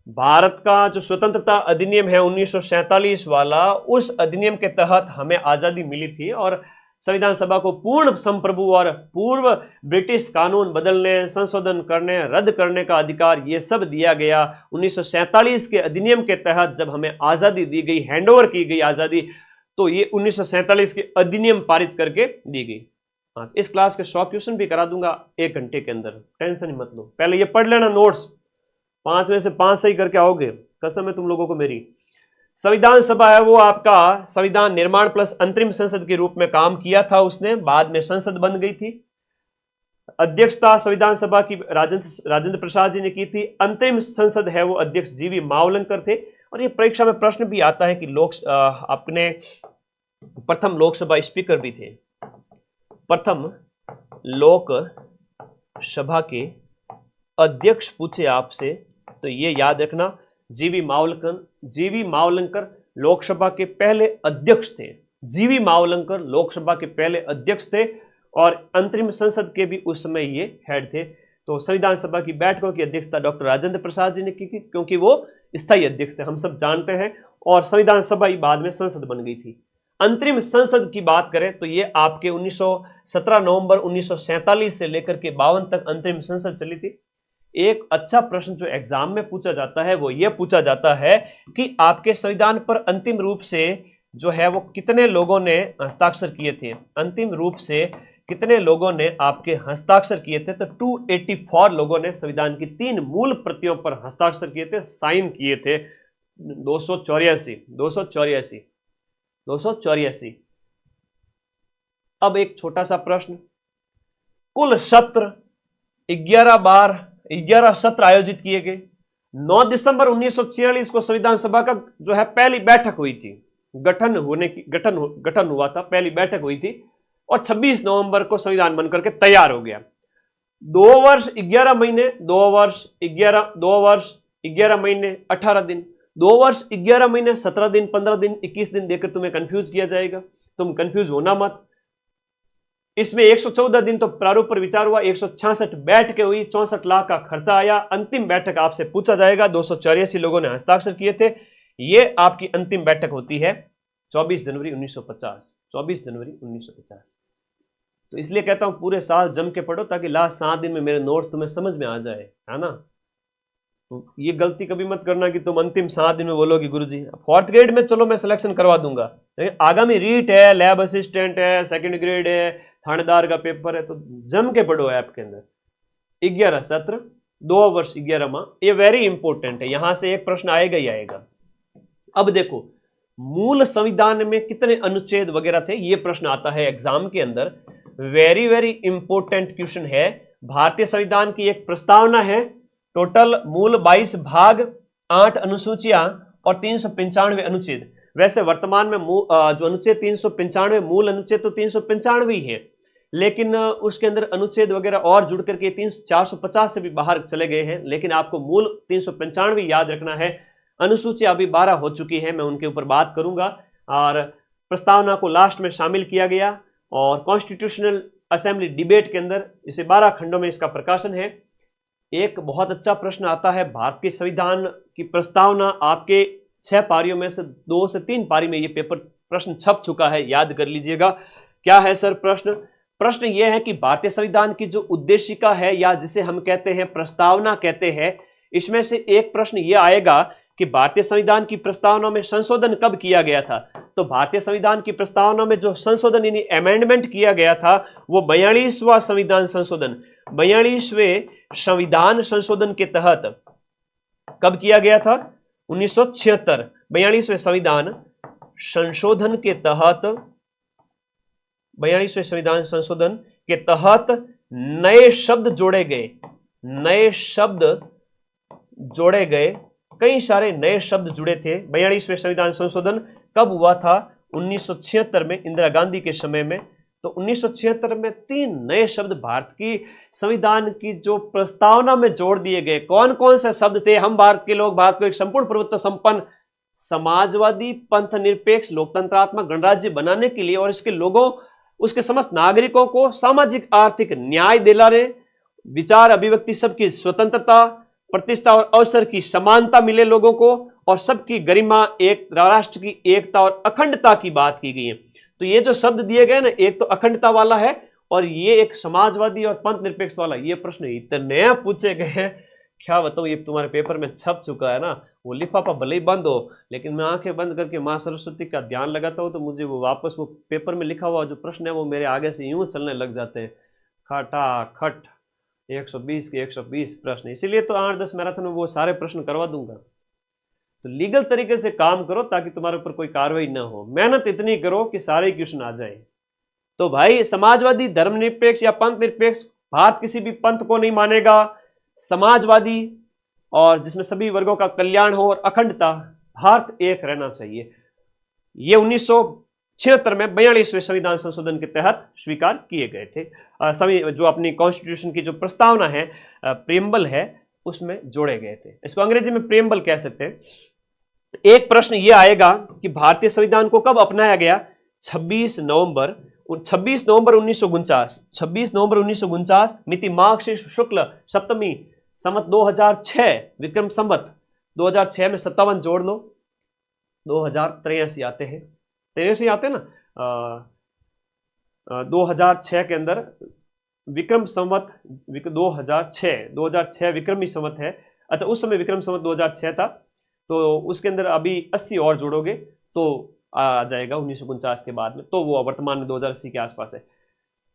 भारत का जो स्वतंत्रता अधिनियम है 1947 वाला, उस अधिनियम के तहत हमें आजादी मिली थी और संविधान सभा को पूर्ण संप्रभु और पूर्व ब्रिटिश कानून बदलने, संशोधन करने, रद्द करने का अधिकार ये सब दिया गया। 1947 के अधिनियम के तहत जब हमें आजादी दी गई, हैंडओवर की गई आजादी, तो ये 1947 के अधिनियम पारित करके दी गई। हाँ, इस क्लास के 100 क्वेश्चन भी करा दूंगा 1 घंटे के अंदर, टेंशन ही मत लो। पहले ये पढ़ लेना नोट्स, 5 में से 5 सही करके आओगे, कसम है तुम लोगों को मेरी। संविधान सभा है वो आपका संविधान निर्माण प्लस अंतरिम संसद के रूप में काम किया था उसने, बाद में संसद बन गई थी। अध्यक्षता संविधान सभा की राजेंद्र प्रसाद जी ने की थी। अंतरिम संसद है वो अध्यक्ष जीवी मावलंकर थे। और ये परीक्षा में प्रश्न भी आता है कि अपने प्रथम लोकसभा स्पीकर भी थे, प्रथम लोक सभा के अध्यक्ष पूछे आपसे, तो ये याद रखना, जीवी मावलंकर लोकसभा के पहले अध्यक्ष थे। जीवी मावलंकर लोकसभा के पहले अध्यक्ष थे और अंतरिम संसद के भी उस समय ये हेड थे। तो संविधान सभा की बैठकों की अध्यक्षता डॉक्टर राजेंद्र प्रसाद जी ने की थी, क्योंकि वो स्थायी अध्यक्ष थे, हम सब जानते हैं। और संविधान सभा ही बाद में संसद बन गई थी। अंतरिम संसद की बात करें तो ये आपके 17 नवंबर 1947 से लेकर के 52 तक अंतरिम संसद चली थी। एक अच्छा प्रश्न जो एग्जाम में पूछा जाता है वो ये पूछा जाता है कि आपके संविधान पर अंतिम रूप से जो है वो कितने लोगों ने हस्ताक्षर किए थे, अंतिम रूप से कितने लोगों ने आपके हस्ताक्षर किए थे। तो 284 लोगों ने संविधान की 3 मूल प्रतियों पर हस्ताक्षर किए थे, साइन किए थे। 284। अब एक छोटा सा प्रश्न, कुल सत्र 11 सत्र आयोजित किए गए। 9 दिसंबर 1946 को संविधान सभा का जो है पहली बैठक हुई थी, गठन हुआ था, पहली बैठक हुई थी। और 26 नवंबर को संविधान बनकर के तैयार हो गया। 2 वर्ष 11 महीने, 2 वर्ष 11 महीने 18 दिन, 2 वर्ष 11 महीने 17 दिन, 15 दिन, 21 दिन देकर तुम्हें कंफ्यूज किया जाएगा। तुम कंफ्यूज होना मत। इसमें 114 दिन तो प्रारूप पर विचार हुआ, 166 बैठकें हुई, 64 लाख का खर्चा आया। अंतिम बैठक आपसे पूछा जाएगा, 284 लोगों ने हस्ताक्षर किए थे। ये आपकी अंतिम बैठक होती है 24 जनवरी 1950। 24 जनवरी 1950। तो इसलिए कहता हूं पूरे साल जम के पढ़ो ताकि लास्ट 7 दिन में मेरे नोट्स तुम्हें समझ में आ जाए, है ना। तो ये गलती कभी मत करना कि तुम अंतिम 7 दिन में बोलोगे गुरुजी 4th ग्रेड में चलो मैं सिलेक्शन करवा दूंगा, लेकिन आगामी रीट है, लैब असिस्टेंट है, 2nd ग्रेड है, थानेदार का पेपर है, तो जम के पढ़ो ऐप के अंदर। 11 सत्र, 2 वर्ष 11 माह, ये वेरी इंपॉर्टेंट है, यहां से एक प्रश्न आएगा ही आएगा। अब देखो मूल संविधान में कितने अनुच्छेद वगैरह थे, ये प्रश्न आता है एग्जाम के अंदर। वेरी वेरी इंपॉर्टेंट क्वेश्चन है। भारतीय संविधान की एक प्रस्तावना है, टोटल मूल 22 भाग, 8 अनुसूचियां और 395 अनुच्छेद। वैसे वर्तमान में जो अनुच्छेद 395 मूल अनुच्छेद तो 395 ही है, लेकिन उसके अंदर अनुच्छेद वगैरह और जुड़ करके 450 से भी बाहर चले गए हैं, लेकिन आपको मूल 395 याद रखना है। अनुसूची अभी 12 हो चुकी है, मैं उनके ऊपर बात करूंगा। और प्रस्तावना को लास्ट में शामिल किया गया और कॉन्स्टिट्यूशनल असेंबली डिबेट के अंदर इसे 12 खंडों में इसका प्रकाशन है। एक बहुत अच्छा प्रश्न आता है, भारत के संविधान की प्रस्तावना आपके 6 पारियों में से 2 से 3 पारी में ये पेपर प्रश्न छप चुका है, याद कर लीजिएगा। क्या है सर प्रश्न यह है कि भारतीय संविधान की जो उद्देशिका है या जिसे हम कहते हैं प्रस्तावना कहते हैं, इसमें से एक प्रश्न यह आएगा कि भारतीय संविधान की प्रस्तावना में संशोधन कब किया गया था। तो भारतीय संविधान की प्रस्तावना में जो संशोधन यानी अमेंडमेंट किया गया था वो 42वां संविधान संशोधन, 42वें संविधान संशोधन के तहत कब किया गया था? 1976। 42वें संविधान संशोधन के तहत, 42वें संविधान संशोधन के तहत नए शब्द जोड़े गए, कई सारे नए शब्द जुड़े थे। 42वें संविधान संशोधन कब हुआ था? 1976 में, इंदिरा गांधी के समय में। तो 1976 में 3 नए शब्द भारत की संविधान की जो प्रस्तावना में जोड़ दिए गए। कौन कौन से शब्द थे? हम भारत के लोग भारत को एक संपूर्ण प्रभुत्व संपन्न समाजवादी पंथ निरपेक्ष लोकतंत्रात्मक गणराज्य बनाने के लिए और इसके लोगों, उसके समस्त नागरिकों को सामाजिक आर्थिक न्याय दिलाने, विचार अभिव्यक्ति सबकी स्वतंत्रता, प्रतिष्ठा और अवसर की समानता मिले लोगों को, और सबकी गरिमा, एक राष्ट्र की एकता और अखंडता की बात की गई है। तो ये जो शब्द दिए गए ना, एक तो अखंडता वाला है और ये एक समाजवादी और पंथ निरपेक्ष वाला। ये प्रश्न इतने पूछे गए हैं, क्या बताऊं, ये तुम्हारे पेपर में छप चुका है ना। वो लिफाफा भले ही बंद हो, लेकिन मैं आंखें बंद करके माँ सरस्वती का ध्यान लगाता हूँ तो मुझे वो वापस वो पेपर में लिखा हुआ जो प्रश्न है वो मेरे आगे से यूं चलने लग जाते हैं, खटाखट 120 के 120 प्रश्न। इसीलिए तो 8-10 मैराथन में वो सारे प्रश्न करवा दूंगा। तो लीगल तरीके से काम करो ताकि तुम्हारे ऊपर कोई कार्रवाई ना हो। मेहनत इतनी करो कि सारे क्वेश्चन आ जाए। तो भाई समाजवादी, धर्मनिरपेक्ष या पंथ निरपेक्ष, भारत किसी भी पंथ को नहीं मानेगा, समाजवादी और जिसमें सभी वर्गों का कल्याण हो और अखंडता, भारत एक रहना चाहिए। ये 1976 में 42वें संविधान संशोधन के तहत स्वीकार किए गए थे। जो अपनी कॉन्स्टिट्यूशन की जो प्रस्तावना है, प्रीएम्बल है, उसमें जोड़े गए थे। इसको अंग्रेजी में प्रीएम्बल कह सकते हैं। एक प्रश्न यह आएगा कि भारतीय संविधान को कब अपनाया गया? 26 नवंबर 1949। 26 नवंबर 1949, मिति मार्गशीर्ष शुक्ल सप्तमी, संवत 2006, विक्रम संवत 2006 में 57 जोड़ लो, 2083 आते हैं, 83 आते हैं ना। 2006 के अंदर विक्रम संवत 2006 विक्रमी संवत है। अच्छा, उस समय विक्रम संवत 2006 था, तो उसके अंदर अभी 80 और जोड़ोगे तो आ जाएगा 1949 के बाद में, तो वो वर्तमान में 2080 के आसपास है।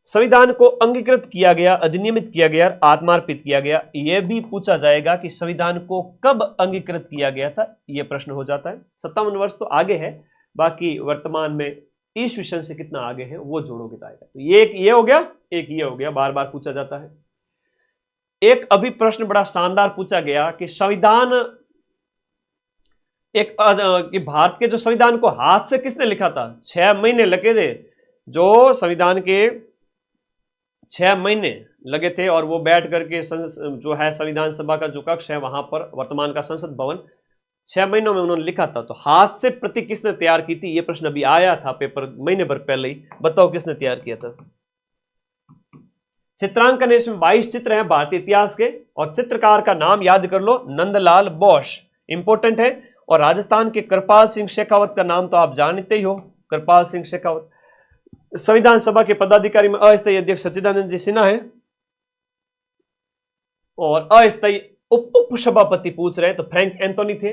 संविधान को अंगीकृत किया गया, अधिनियमित किया गया, आत्मार्पित किया गया। यह भी पूछा जाएगा कि संविधान को कब अंगीकृत किया गया था, यह प्रश्न हो जाता है। 57 वर्ष तो आगे है, बाकी वर्तमान में ईस्वीसन से कितना आगे है वो जोड़ोगे तो आएगा। तो ये हो गया, एक ये हो गया, बार बार पूछा जाता है। एक अभी प्रश्न बड़ा शानदार पूछा गया कि संविधान, कि भारत के जो संविधान को हाथ से किसने लिखा था? 6 महीने लगे थे, जो संविधान के 6 महीने लगे थे, और वो बैठ करके जो है संविधान सभा का जो कक्ष है वहां पर, वर्तमान का संसद भवन, 6 महीनों में उन्होंने लिखा था। तो हाथ से प्रति किसने तैयार की थी? ये प्रश्न अभी आया था पेपर महीने भर पहले ही। बताओ किसने तैयार किया था? चित्रांकन इसमें 22 चित्र हैं भारतीय इतिहास के, और चित्रकार का नाम याद कर लो, नंदलाल बोस, इंपॉर्टेंट है। और राजस्थान के कृपाल सिंह शेखावत का नाम तो आप जानते ही हो, कृपाल सिंह शेखावत। संविधान सभा के पदाधिकारी में अस्थायी अध्यक्ष सच्चिदानंद जी सिन्हा है, और अस्थायी उप सभापति पूछ रहे हैं तो फ्रैंक एंथोनी थे,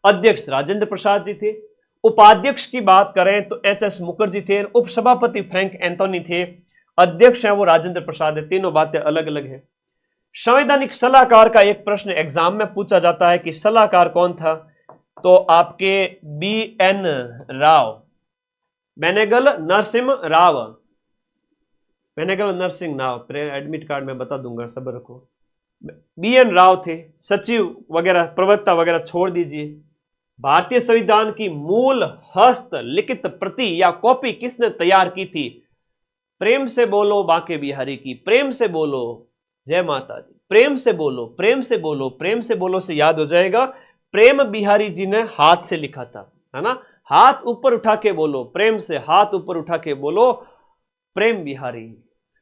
अध्यक्ष राजेंद्र प्रसाद जी थे, उपाध्यक्ष की बात करें तो एच.एस. मुखर्जी थे, उपसभापति फ्रैंक एंथोनी थे, अध्यक्ष है वो राजेंद्र प्रसाद है। तीनों बातें अलग अलग है। संवैधानिक सलाहकार का एक प्रश्न एग्जाम में पूछा जाता है कि सलाहकार कौन था, तो आपके BN. Rao, Benegal Narsingh Rao, Benegal Narsingh Rao, admit card में बता दूंगा, सब्र रखो। बी.एन. राव थे। सचिव वगैरह प्रवक्ता वगैरह छोड़ दीजिए। भारतीय संविधान की मूल हस्तलिखित प्रति या कॉपी किसने तैयार की थी? प्रेम से बोलो बांके बिहारी की, प्रेम से बोलो, जय माता दी, प्रेम से बोलो, प्रेम से बोलो, प्रेम से बोलो से याद हो जाएगा, प्रेम बिहारी जी ने हाथ से लिखा था, है ना। हाथ ऊपर उठा के बोलो, प्रेम से हाथ ऊपर उठा के बोलो, प्रेम बिहारी।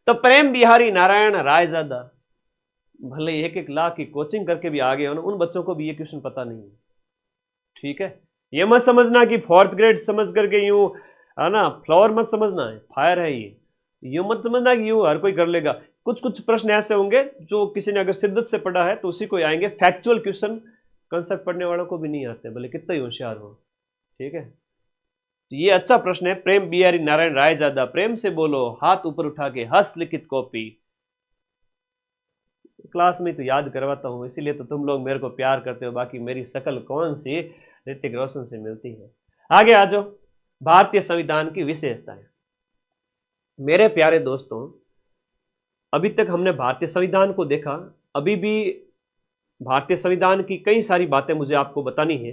तो प्रेम बिहारी नारायण रायजादा, भले 1-1 लाख की कोचिंग करके भी आ गए हो ना, उन बच्चों को भी ये क्वेश्चन पता नहीं है, ठीक है। ये मत समझना कि 4th ग्रेड समझ करके यूं, है ना, फ्लावर मत समझना है, फायर है ये। यूं मत समझना कि यूं हर कोई कर लेगा। कुछ कुछ प्रश्न ऐसे होंगे जो किसी ने अगर शिद्दत से पढ़ा है तो उसी को आएंगे। फैक्चुअल क्वेश्चन कंसेप्ट पढ़ने वालों को भी नहीं आते, भले कितना ही होशियार हो, ठीक है। तो ये अच्छा प्रश्न है। प्रेम बिहारी नारायण रायजादा, प्रेम से बोलो, हाथ ऊपर उठा के, हस्तलिखित कॉपी। क्लास में तो याद करवाता हूं, इसीलिए तो तुम लोग मेरे को प्यार करते हो, बाकी मेरी शक्ल कौन सी ऋतिक रोशन से मिलती है। आगे आ जाओ, भारतीय संविधान की विशेषताएं। मेरे प्यारे दोस्तों, अभी तक हमने भारतीय संविधान को देखा, अभी भी भारतीय संविधान की कई सारी बातें मुझे आपको बतानी है।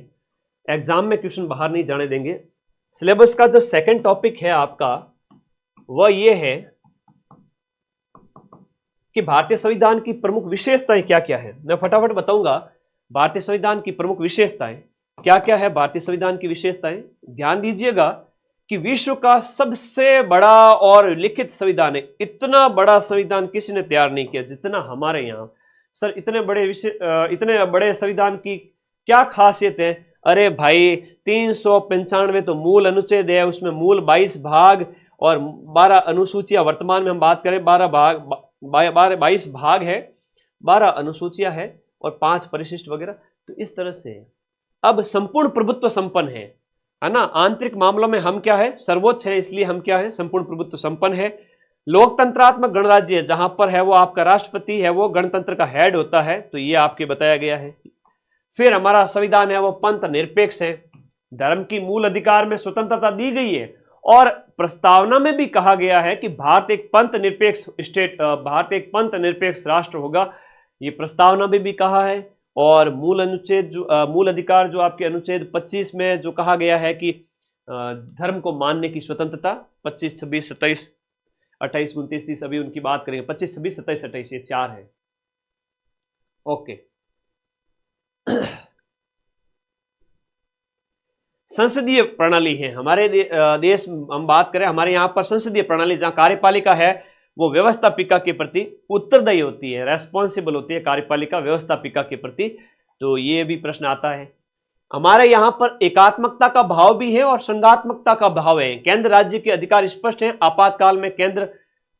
एग्जाम में क्वेश्चन बाहर नहीं जाने देंगे। सिलेबस का जो सेकंड टॉपिक है आपका, वह यह है कि भारतीय संविधान की प्रमुख विशेषताएं क्या क्या है। मैं फटाफट बताऊंगा भारतीय संविधान की प्रमुख विशेषताएं क्या क्या है। भारतीय संविधान की विशेषताएं, ध्यान दीजिएगा कि विश्व का सबसे बड़ा और लिखित संविधान है। इतना बड़ा संविधान किसी ने तैयार नहीं किया जितना हमारे यहाँ। सर इतने बड़े संविधान की क्या खासियत है? अरे भाई 395 तो मूल अनुच्छेद है, उसमें मूल 22 भाग और 12 अनुसूचियां। वर्तमान में हम बात करें 22 भाग है, 12 अनुसूचियां है और 5 परिशिष्ट वगैरह। तो इस तरह से अब संपूर्ण प्रभुत्व संपन्न है ना। आंतरिक मामलों में हम क्या है, सर्वोच्च है, इसलिए हम क्या है, संपूर्ण प्रभुत्व संपन्न है। लोकतंत्रात्मक गणराज्य है, जहां पर है वो आपका राष्ट्रपति है, वो गणतंत्र का हेड होता है, तो ये आपके बताया गया है। फिर हमारा संविधान है वो पंथ निरपेक्ष है, धर्म की मूल अधिकार में स्वतंत्रता दी गई है और प्रस्तावना में भी कहा गया है कि भारत एक पंथ निरपेक्ष राष्ट्र होगा। ये प्रस्तावना में भी कहा है। और मूल अधिकार जो आपके अनुच्छेद 25 में जो कहा गया है कि धर्म को मानने की स्वतंत्रता, 25, 26, 27, 28, 29, 30 अभी उनकी बात करेंगे। 25, 26, 27, 28 ये 4 है। ओके। संसदीय प्रणाली है हमारे देश, हम बात करें हमारे यहाँ पर संसदीय प्रणाली, जहाँ कार्यपालिका है वो व्यवस्थापिका के प्रति उत्तरदायी होती है, रेस्पॉन्सिबल होती है कार्यपालिका व्यवस्थापिका के प्रति। तो ये भी प्रश्न आता है। हमारे यहाँ पर एकात्मकता का भाव भी है और संघात्मकता का भाव है। केंद्र राज्य के अधिकार स्पष्ट है। आपातकाल में केंद्र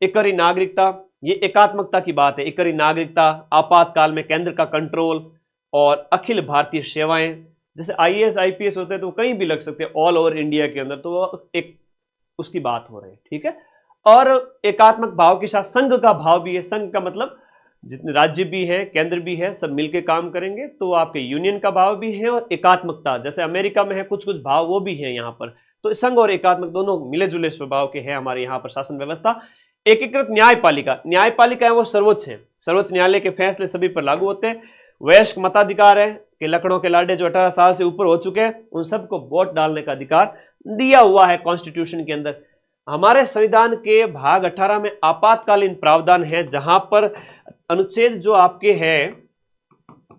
एकरी नागरिकता, ये एकात्मकता की बात है। एकरी नागरिकता, आपातकाल में केंद्र का कंट्रोल और अखिल भारतीय सेवाएं, जैसे IAS IPS होते हैं तो कहीं भी लग सकते हैं ऑल ओवर इंडिया के अंदर, तो एक उसकी बात हो रही है, ठीक है। और एकात्मक भाव के साथ संघ का भाव भी है। संघ का मतलब जितने राज्य भी है, केंद्र भी है, सब मिलके काम करेंगे, तो आपके यूनियन का भाव भी है। और एकात्मकता जैसे अमेरिका में है कुछ कुछ भाव, वो भी है यहाँ पर। तो संघ और एकात्मक दोनों मिले जुले स्वभाव के हैं हमारे यहाँ पर शासन व्यवस्था। एकीकृत न्यायपालिका, न्यायपालिका है वो सर्वोच्च है, सर्वोच्च न्यायालय के फैसले सभी पर लागू होते हैं। वयस्क मताधिकार है कि लकड़ों के लाडे जो 18 साल से ऊपर हो चुके हैं उन सबको वोट डालने का अधिकार दिया हुआ है कॉन्स्टिट्यूशन के अंदर। हमारे संविधान के भाग 18 में आपातकालीन प्रावधान है, जहां पर अनुच्छेद जो आपके हैं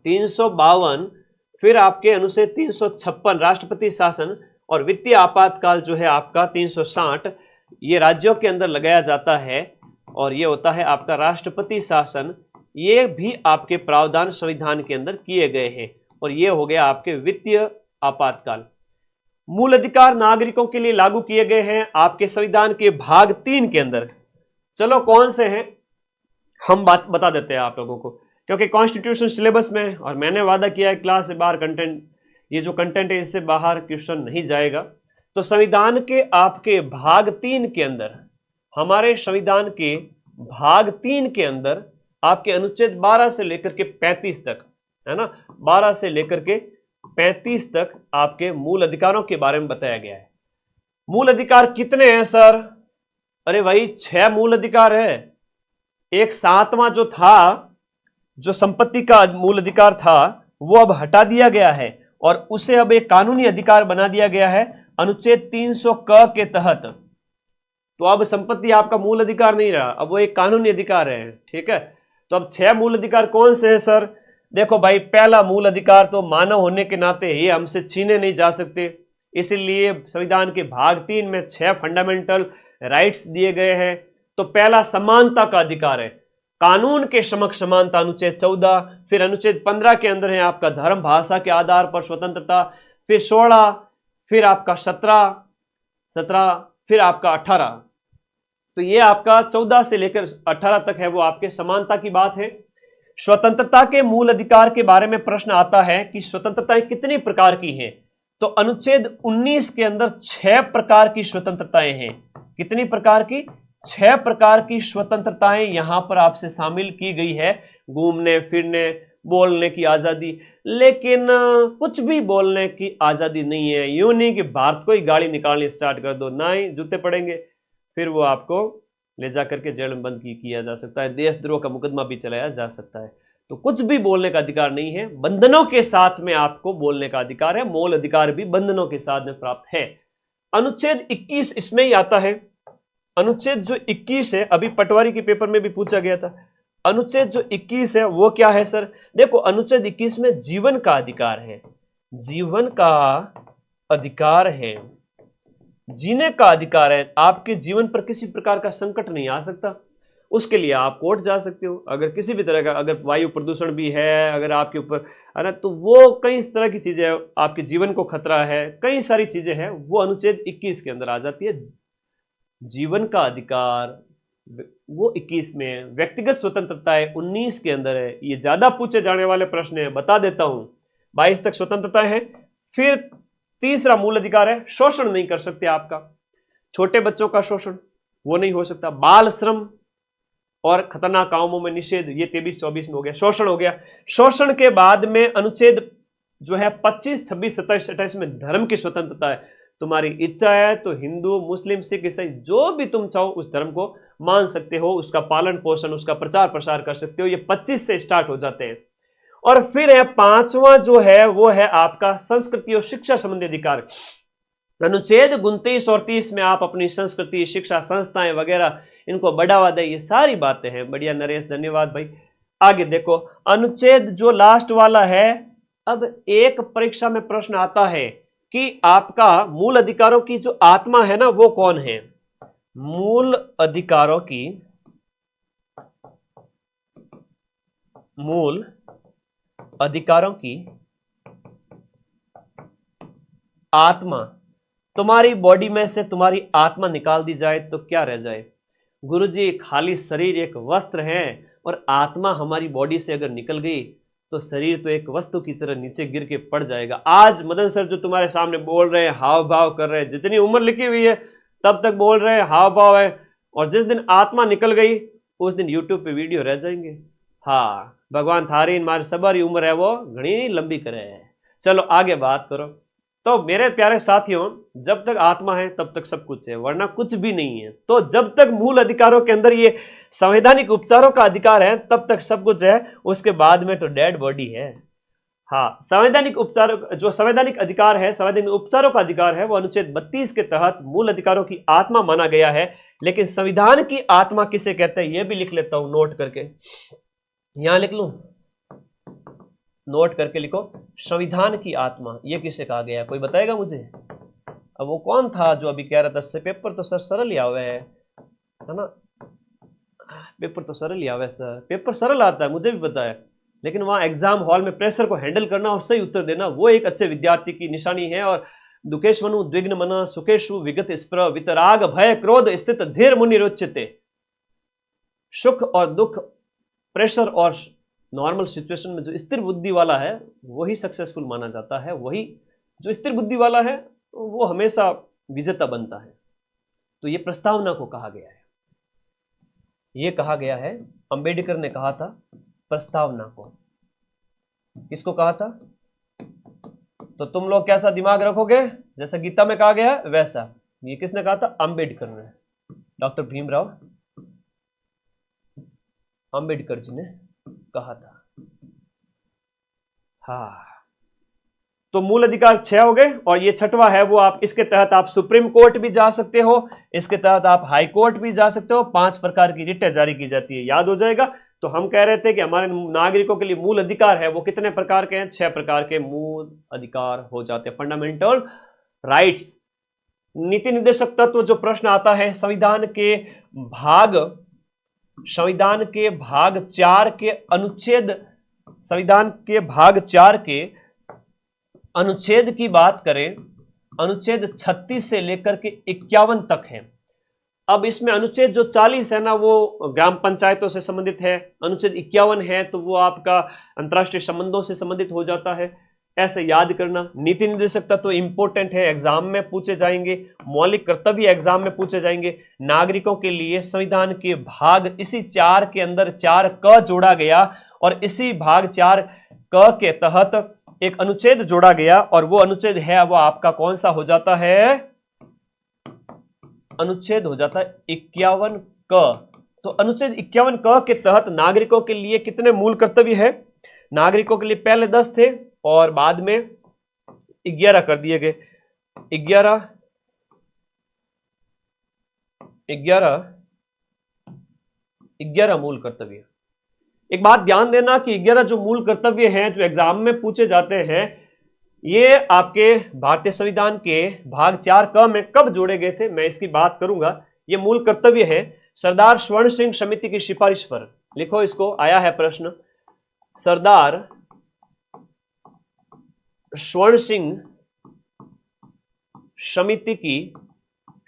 352, फिर आपके अनुच्छेद 356 राष्ट्रपति शासन और वित्तीय आपातकाल जो है आपका 360, ये राज्यों के अंदर लगाया जाता है। और ये होता है आपका राष्ट्रपति शासन। ये भी आपके प्रावधान संविधान के अंदर किए गए हैं। और ये हो गया आपके वित्तीय आपातकाल। मूल अधिकार नागरिकों के लिए लागू किए गए हैं आपके संविधान के भाग 3 के अंदर। चलो कौन से हैं हम बात बता देते हैं आप लोगों को, क्योंकि कॉन्स्टिट्यूशन सिलेबस में, और मैंने वादा किया है क्लास से बाहर कंटेंट, ये जो कंटेंट है इससे बाहर क्वेश्चन नहीं जाएगा। तो संविधान के आपके भाग 3 के अंदर, हमारे संविधान के भाग 3 के अंदर आपके अनुच्छेद 12 से लेकर के 35 तक, है ना, 12 से लेकर के 35 तक आपके मूल अधिकारों के बारे में बताया गया है। मूल अधिकार कितने हैं सर? अरे भाई 6 मूल अधिकार है। एक 7वां जो था, जो संपत्ति का मूल अधिकार था, वो अब हटा दिया गया है और उसे अब एक कानूनी अधिकार बना दिया गया है अनुच्छेद 300 क के तहत। तो अब संपत्ति आपका मूल अधिकार नहीं रहा, अब वो एक कानूनी अधिकार है। ठीक है, तो अब 6 मूल अधिकार कौन से हैं सर? देखो भाई, पहला मूल अधिकार तो मानव होने के नाते ये हमसे छीने नहीं जा सकते, इसलिए संविधान के भाग 3 में 6 फंडामेंटल राइट्स दिए गए हैं। तो पहला समानता का अधिकार है, कानून के समक्ष समानता, अनुच्छेद 14। फिर अनुच्छेद 15 के अंदर है आपका धर्म भाषा के आधार पर स्वतंत्रता। फिर 16, फिर आपका 17, फिर आपका 18। तो ये आपका 14 से लेकर 18 तक है, वो आपके समानता की बात है। स्वतंत्रता के मूल अधिकार के बारे में प्रश्न आता है कि स्वतंत्रताएं कितनी प्रकार की हैं। तो अनुच्छेद 19 के अंदर 6 प्रकार की स्वतंत्रताएं हैं। कितनी प्रकार की? 6 प्रकार की स्वतंत्रताएं यहां पर आपसे शामिल की गई है। घूमने फिरने, बोलने की आजादी, लेकिन कुछ भी बोलने की आजादी नहीं है। यूं नहीं कि भारत को ही गाड़ी निकालनी स्टार्ट कर दो, ना ही जूते पड़ेंगे, फिर वो आपको ले जा करके जेल में बंद किया जा सकता है, देशद्रोह का मुकदमा भी चलाया जा सकता है। तो कुछ भी बोलने का अधिकार नहीं है, बंधनों के साथ में आपको बोलने का अधिकार है। मूल अधिकार भी बंधनों के साथ में प्राप्त है। अनुच्छेद 21 इसमें ही आता है। अनुच्छेद जो 21 है, अभी पटवारी के पेपर में भी पूछा गया था, अनुच्छेद जो 21 है वो क्या है सर? देखो, अनुच्छेद 21 में जीवन का अधिकार है। जीवन का अधिकार है, जीने का अधिकार है। आपके जीवन पर किसी प्रकार का संकट नहीं आ सकता, उसके लिए आप कोर्ट जा सकते हो। अगर किसी भी तरह का, अगर वायु प्रदूषण भी है अगर आपके ऊपर, है ना, तो वो कई इस तरह की चीजें, आपके जीवन को खतरा है, कई सारी चीजें हैं, वो अनुच्छेद 21 के अंदर आ जाती है। जीवन का अधिकार वो 21 में है। व्यक्तिगत स्वतंत्रता है 19 के अंदर है। ये ज्यादा पूछे जाने वाले प्रश्न है, बता देता हूं। 22 तक स्वतंत्रता है। फिर तीसरा मूल अधिकार है, शोषण नहीं कर सकते आपका, छोटे बच्चों का शोषण वो नहीं हो सकता। बाल श्रम और खतरनाक कामों में निषेध, ये 23-24 में हो गया, शोषण हो गया। शोषण के बाद में अनुच्छेद जो है 25, 26, 27, 28 में धर्म की स्वतंत्रता है। तुम्हारी इच्छा है तो हिंदू, मुस्लिम, सिख, ईसाई जो भी तुम चाहो उस धर्म को मान सकते हो, उसका पालन पोषण, उसका प्रचार प्रसार कर सकते हो। ये 25 से स्टार्ट हो जाते हैं। और फिर है 5वां जो है वो है आपका संस्कृति और शिक्षा संबंधी अधिकार। अनुच्छेद 29 और 30 में आप अपनी संस्कृति, शिक्षा संस्थाएं वगैरह इनको बढ़ावा दें। ये सारी बातें हैं। बढ़िया नरेश, धन्यवाद भाई। आगे देखो, अनुच्छेद जो लास्ट वाला है, अब एक परीक्षा में प्रश्न आता है कि आपका मूल अधिकारों की जो आत्मा है ना वो कौन है? मूल अधिकारों की आत्मा, तुम्हारी बॉडी में से तुम्हारी आत्मा निकाल दी जाए तो क्या रह जाए? गुरुजी, खाली शरीर एक वस्त्र है और आत्मा हमारी बॉडी से अगर निकल गई तो शरीर तो एक वस्तु की तरह नीचे गिर के पड़ जाएगा। आज मदन सर जो तुम्हारे सामने बोल रहे हैं, हाव भाव कर रहे हैं, जितनी उम्र लिखी हुई है तब तक बोल रहे हैं, हाव भाव है, और जिस दिन आत्मा निकल गई उस दिन यूट्यूब पे वीडियो रह जाएंगे। हाँ, भगवान थारी हमारी सबरी उम्र है वो घनी लंबी करे है। चलो आगे बात करो। तो मेरे प्यारे साथियों, जब तक आत्मा है तब तक सब कुछ है, वरना कुछ भी नहीं है। तो जब तक मूल अधिकारों के अंदर ये संवैधानिक उपचारों का अधिकार है तब तक सब कुछ है, उसके बाद में तो डेड बॉडी है। हाँ, संवैधानिक उपचारों, जो संवैधानिक अधिकार है, संवैधानिक उपचारों का अधिकार है, वो अनुच्छेद 32 के तहत मूल अधिकारों की आत्मा माना गया है। लेकिन संविधान की आत्मा किसे कहते हैं ये भी लिख लेता हूं, नोट करके, यहां लिख लूं, नोट करके लिखो, संविधान की आत्मा ये किसे कहा गया? कोई बताएगा मुझे? अब वो कौन था जो अभी कह रहा था पेपर तो सर सरल ही हुए है ना? पेपर तो सरल ही आवे सर, पेपर सरल आता है मुझे भी पता है, लेकिन वहाँ एग्जाम हॉल में प्रेशर को हैंडल करना और सही उत्तर देना वो एक अच्छे विद्यार्थी की निशानी है। और दुखेशवनु द्विग्न मन सुखेशु विगत स्पृह वितराग भय क्रोध स्थित धीर मुनि रोचते। सुख और दुख, प्रेशर और नॉर्मल सिचुएशन में जो स्थिर बुद्धि वाला है वही सक्सेसफुल माना जाता है, वही जो स्थिर बुद्धि वाला है वो हमेशा विजेता बनता है। तो ये प्रस्तावना को कहा गया है, ये कहा गया है, अंबेडकर ने कहा था प्रस्तावना को। किसको कहा था? तो तुम लोग कैसा दिमाग रखोगे, जैसा गीता में कहा गया है वैसा। ये किसने कहा था? अंबेडकर ने, डॉक्टर भीमराव अंबेडकर जी ने कहा था। हाँ, तो मूल अधिकार 6 हो गए, और ये 6वां है वो आप इसके तहत आप सुप्रीम कोर्ट भी जा सकते हो, इसके तहत आप हाई कोर्ट भी जा सकते हो। 5 प्रकार की रिटें जारी की जाती है, याद हो जाएगा। तो हम कह रहे थे कि हमारे नागरिकों के लिए मूल अधिकार है वो कितने प्रकार के हैं? 6 प्रकार के मूल अधिकार हो जाते हैं, फंडामेंटल राइट्स। नीति निर्देशक तत्व जो प्रश्न आता है संविधान के भाग 4 के अनुच्छेद, संविधान के भाग 4 के अनुच्छेद की बात करें, अनुच्छेद 36 से लेकर के 51 तक है। अब इसमें अनुच्छेद जो 40 है ना वो ग्राम पंचायतों से संबंधित है, अनुच्छेद 51 है तो वो आपका अंतर्राष्ट्रीय संबंधों से संबंधित हो जाता है। ऐसे याद करना। नीति निर्देशक तत्व तो इंपॉर्टेंट है, एग्जाम में पूछे जाएंगे। मौलिक कर्तव्य एग्जाम में पूछे जाएंगे। नागरिकों के लिए संविधान के भाग इसी 4 के अंदर 4 क जोड़ा गया, और इसी भाग 4 क के तहत एक अनुच्छेद जोड़ा गया, और वो अनुच्छेद है वो आपका कौन सा हो जाता है? अनुच्छेद हो जाता है 51 क। तो अनुच्छेद 51 क के तहत नागरिकों के लिए कितने मूल कर्तव्य है? नागरिकों के लिए पहले 10 थे और बाद में 11 कर दिए गए। 11 मूल कर्तव्य। एक बात ध्यान देना कि 11 जो मूल कर्तव्य हैं जो एग्जाम में पूछे जाते हैं, ये आपके भारतीय संविधान के भाग 4 क में कब जोड़े गए थे मैं इसकी बात करूंगा। ये मूल कर्तव्य है सरदार स्वर्ण सिंह समिति की सिफारिश पर। लिखो इसको, आया है प्रश्न। सरदार स्वर्ण सिंह समिति की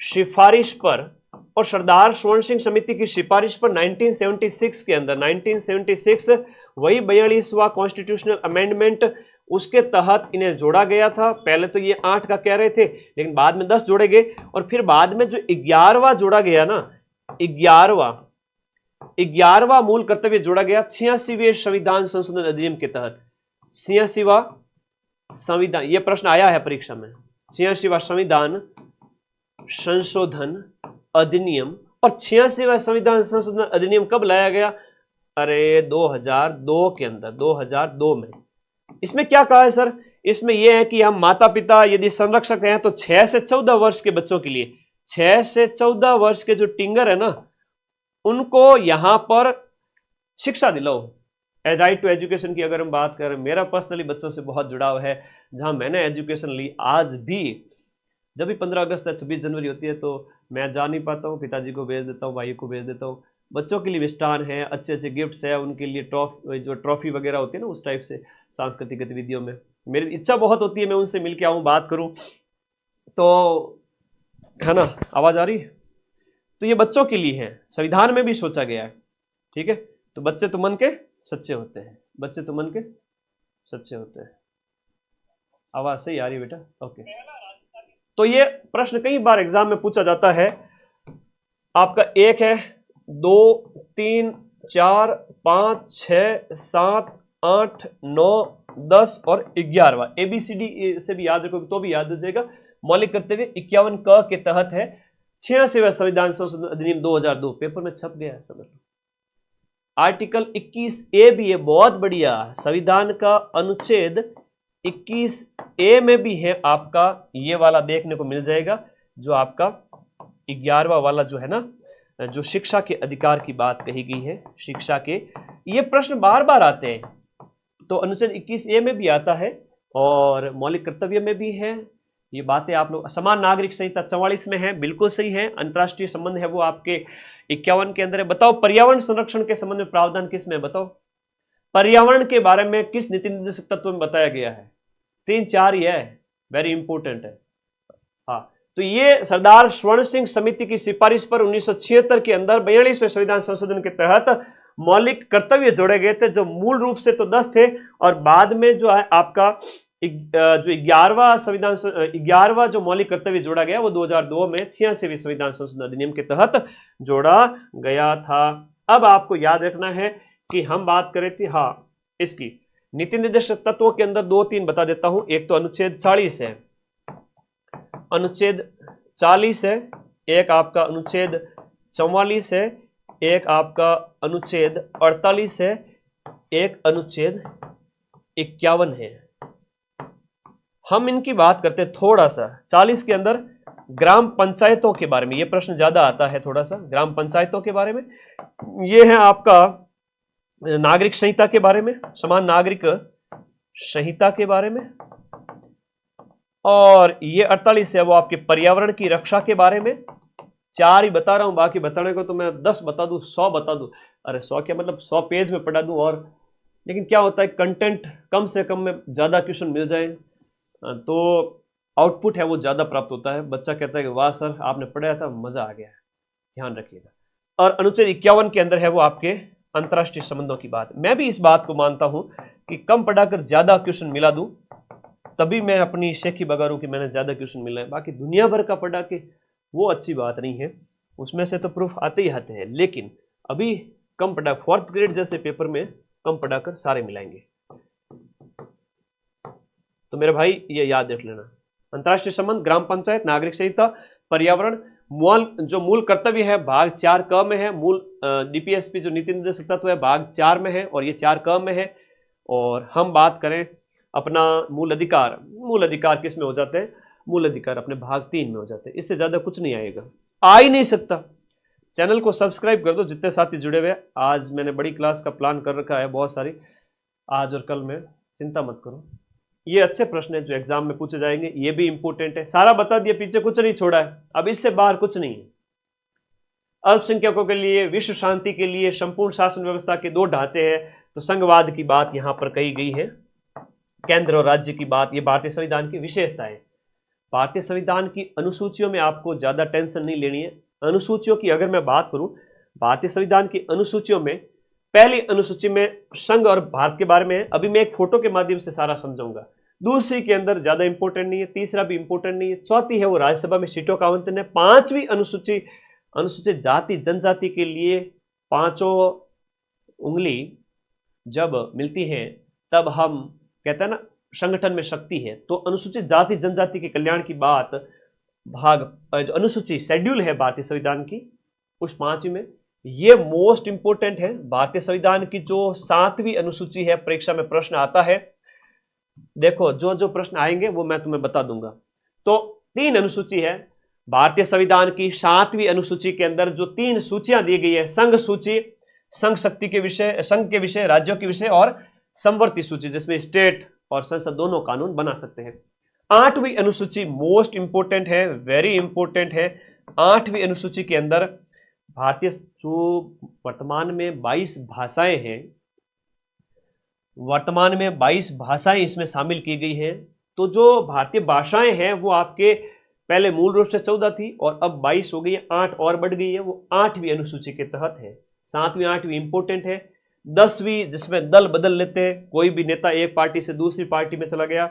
सिफारिश पर, और सरदार स्वर्ण सिंह समिति की सिफारिश पर 1976 के अंदर, 1976 वही 42वां कॉन्स्टिट्यूशनल अमेंडमेंट, उसके तहत इन्हें जोड़ा गया था। पहले तो ये 8 का कह रहे थे, लेकिन बाद में 10 जोड़े गए, और फिर बाद में जो 11वां जोड़ा गया ना, 11वां मूल कर्तव्य जोड़ा गया 86वें संविधान संशोधन अधिनियम के तहत। 86वां संविधान, ये प्रश्न आया है परीक्षा में, 86वां संविधान संशोधन अधिनियम। और 86वां संविधान संशोधन अधिनियम कब लाया गया? अरे 2002 के अंदर, 2002 में। इसमें क्या कहा है सर? इसमें यह है कि हम माता पिता यदि संरक्षक हैं तो 6 से 14 वर्ष के बच्चों के लिए, 6 से 14 वर्ष के जो टिंगर है ना, उनको यहां पर शिक्षा दिलाओ। राइट टू एजुकेशन की अगर हम बात करें, मेरा पर्सनली बच्चों से बहुत जुड़ाव है। जहां मैंने एजुकेशन ली, आज भी जब भी 15 अगस्त या 26 जनवरी होती है तो मैं जा नहीं पाता हूँ, पिताजी को भेज देता हूँ, भाई को भेज देता हूँ। बच्चों के लिए विस्तार है, अच्छे अच्छे गिफ्ट्स है, उनके लिए जो ट्रॉफी वगैरह होती है ना, उस टाइप से सांस्कृतिक गतिविधियों में मेरी इच्छा बहुत होती है मैं उनसे मिल के आऊँ, बात करूँ, तो है ना। आवाज़ आ रही? तो ये बच्चों के लिए है, संविधान में भी सोचा गया है। ठीक है, तो बच्चे तो मन के सच्चे होते हैं, बच्चे तो मन के सच्चे होते हैं। आवाज़ सही आ रही है बेटा? ओके। तो ये प्रश्न कई बार एग्जाम में पूछा जाता है आपका। 1 है, 2, 3, 4, 5, 6, 7, 8, 9, 10 और 11वां। ABCD से भी याद रखोगे तो भी याद हो जाएगा। मौलिक कर्तव्य 51 क के तहत है 86वां संविधान संशोधन अधिनियम 2002, पेपर में छप गया है, समझ लो। आर्टिकल 21A भी है, बहुत बढ़िया। संविधान का अनुच्छेद 21A में भी है आपका, ये वाला देखने को मिल जाएगा, जो आपका 11वां वाला जो है ना, जो शिक्षा के अधिकार की बात कही गई है, शिक्षा के। ये प्रश्न बार बार आते हैं, तो अनुच्छेद 21A में भी आता है और मौलिक कर्तव्य में भी है, ये बातें आप लोग, समान नागरिक संहिता 44 में है, बिल्कुल सही है। अंतर्राष्ट्रीय संबंध है वो आपके 51 के अंदर है। बताओ पर्यावरण संरक्षण के संबंध में प्रावधान किस में, बताओ पर्यावरण के बारे में किस नीति निर्देशक तत्व में बताया गया है? 3-4 ही है, वेरी इंपॉर्टेंट है। हाँ, तो ये सरदार स्वर्ण सिंह समिति की सिफारिश पर 1976 के अंदर 42वें संविधान संशोधन के तहत मौलिक कर्तव्य जोड़े गए थे, जो मूल रूप से तो 10 थे, और बाद में जो है आपका जो 11वां जो मौलिक कर्तव्य जोड़ा गया वो 2002 में 86वें संविधान संशोधन अधिनियम के तहत जोड़ा गया था। अब आपको याद रखना है कि हम बात करें थी, हाँ, इसकी नीति निर्देशक तत्वों के अंदर 2-3 बता देता हूं। एक तो अनुच्छेद 40 है, अनुच्छेद 40 है, एक आपका अनुच्छेद 44 है, एक आपका अनुच्छेद 48 है, एक अनुच्छेद 51 है। हम इनकी बात करते हैं थोड़ा सा। 40 के अंदर ग्राम पंचायतों के बारे में ये प्रश्न ज्यादा आता है, थोड़ा सा ग्राम पंचायतों के बारे में। ये है आपका नागरिक संहिता के बारे में, समान नागरिक संहिता के बारे में, और ये 48 है वो आपके पर्यावरण की रक्षा के बारे में। 4 ही बता रहा हूं, बाकी बताने को तो मैं 10 बता दूं, 100 बता दूं। अरे 100 क्या, मतलब 100 पेज में पढ़ा दूं। और लेकिन क्या होता है, कंटेंट कम से कम में ज्यादा क्वेश्चन मिल जाए तो आउटपुट है वो ज्यादा प्राप्त होता है। बच्चा कहता है कि वाह सर आपने पढ़ाया था, मजा आ गया, ध्यान रखिएगा। और अनुच्छेद 51 के अंदर है वो आपके अंतर्राष्ट्रीय संबंधों की बात। मैं भी इस बात को मानता हूं कि कम पढ़ाकर ज्यादा क्वेश्चन मिला दूं, तभी मैं अपनी शेखी बगारूं कि मैंने ज्यादा क्वेश्चन मिला है। बाकी दुनिया भर का पढ़ा के वो अच्छी बात नहीं है, उसमें से तो प्रूफ आते ही आते हैं। लेकिन अभी कम पढ़ा, 4th ग्रेड जैसे पेपर में कम पढ़ाकर सारे मिलाएंगे। तो मेरे भाई ये याद रख लेना, अंतर्राष्ट्रीय संबंध, ग्राम पंचायत, नागरिक संहिता, पर्यावरण, मूल कर्तव्य है भाग 4 क में है। मूल डीपीएसपी जो नीति निर्देशक तत्व है भाग 4 में है, और ये 4 क में है। और हम बात करें अपना मूल अधिकार किस में हो जाते हैं? मूल अधिकार अपने भाग 3 में हो जाते हैं। इससे ज्यादा कुछ नहीं आएगा, आ ही नहीं सकता। चैनल को सब्सक्राइब कर दो जितने साथी जुड़े हुए। आज मैंने बड़ी क्लास का प्लान कर रखा है, बहुत सारी, आज और कल में, चिंता मत करो। ये अच्छे प्रश्न है जो एग्जाम में पूछे जाएंगे, ये भी इंपॉर्टेंट है। सारा बता दिया, पीछे कुछ नहीं छोड़ा है, अब इससे बाहर कुछ नहीं है। अल्पसंख्यकों के लिए, विश्व शांति के लिए, संपूर्ण शासन व्यवस्था के 2 ढांचे हैं। तो संघवाद की बात यहां पर कही गई है, केंद्र और राज्य की बात, ये भारतीय संविधान की विशेषता है। भारतीय संविधान की अनुसूचियों में आपको ज्यादा टेंशन नहीं लेनी है। अनुसूचियों की अगर मैं बात करूं, भारतीय संविधान की अनुसूचियों में पहली अनुसूची में संघ और भारत के बारे में है। अभी मैं एक फोटो के माध्यम से सारा समझाऊंगा। दूसरी के अंदर ज्यादा इंपॉर्टेंट नहीं है, तीसरा भी इंपॉर्टेंट नहीं है। चौथी है वो राज्यसभा में सीटों का आवंटन है। 5वीं अनुसूची, अनुसूचित जाति जनजाति के लिए 5 उंगली जब मिलती है तब हम कहते हैं ना संगठन में शक्ति है। तो अनुसूचित जाति जनजाति के कल्याण की बात भाग जो अनुसूची शेड्यूल है भारतीय संविधान की, उस 5वीं में ये मोस्ट इंपोर्टेंट है। भारतीय संविधान की जो 7वीं अनुसूची है, परीक्षा में प्रश्न आता है, देखो जो जो प्रश्न आएंगे वो मैं तुम्हें बता दूंगा। तो 3 अनुसूची है भारतीय संविधान की। 7वीं अनुसूची के अंदर जो 3 सूचियां दी गई है, संघ सूची, संघ शक्ति के विषय, संघ के विषय, राज्यों के विषय, और समवर्ती सूची जिसमें स्टेट और संसद दोनों कानून बना सकते हैं। 8वीं अनुसूची मोस्ट इंपोर्टेंट है, वेरी इंपोर्टेंट है। 8वीं अनुसूची के अंदर भारतीय जो वर्तमान में 22 भाषाएं हैं, वर्तमान में 22 भाषाएं इसमें शामिल की गई हैं। तो जो भारतीय भाषाएं हैं वो आपके पहले मूल रूप से 14 थी और अब 22 हो गई है, 8 और बढ़ गई है, वो 8वीं अनुसूची के तहत है। 7वीं 8वीं इंपोर्टेंट है। 10वीं जिसमें दल बदल लेते हैं, कोई भी नेता एक पार्टी से दूसरी पार्टी में चला गया।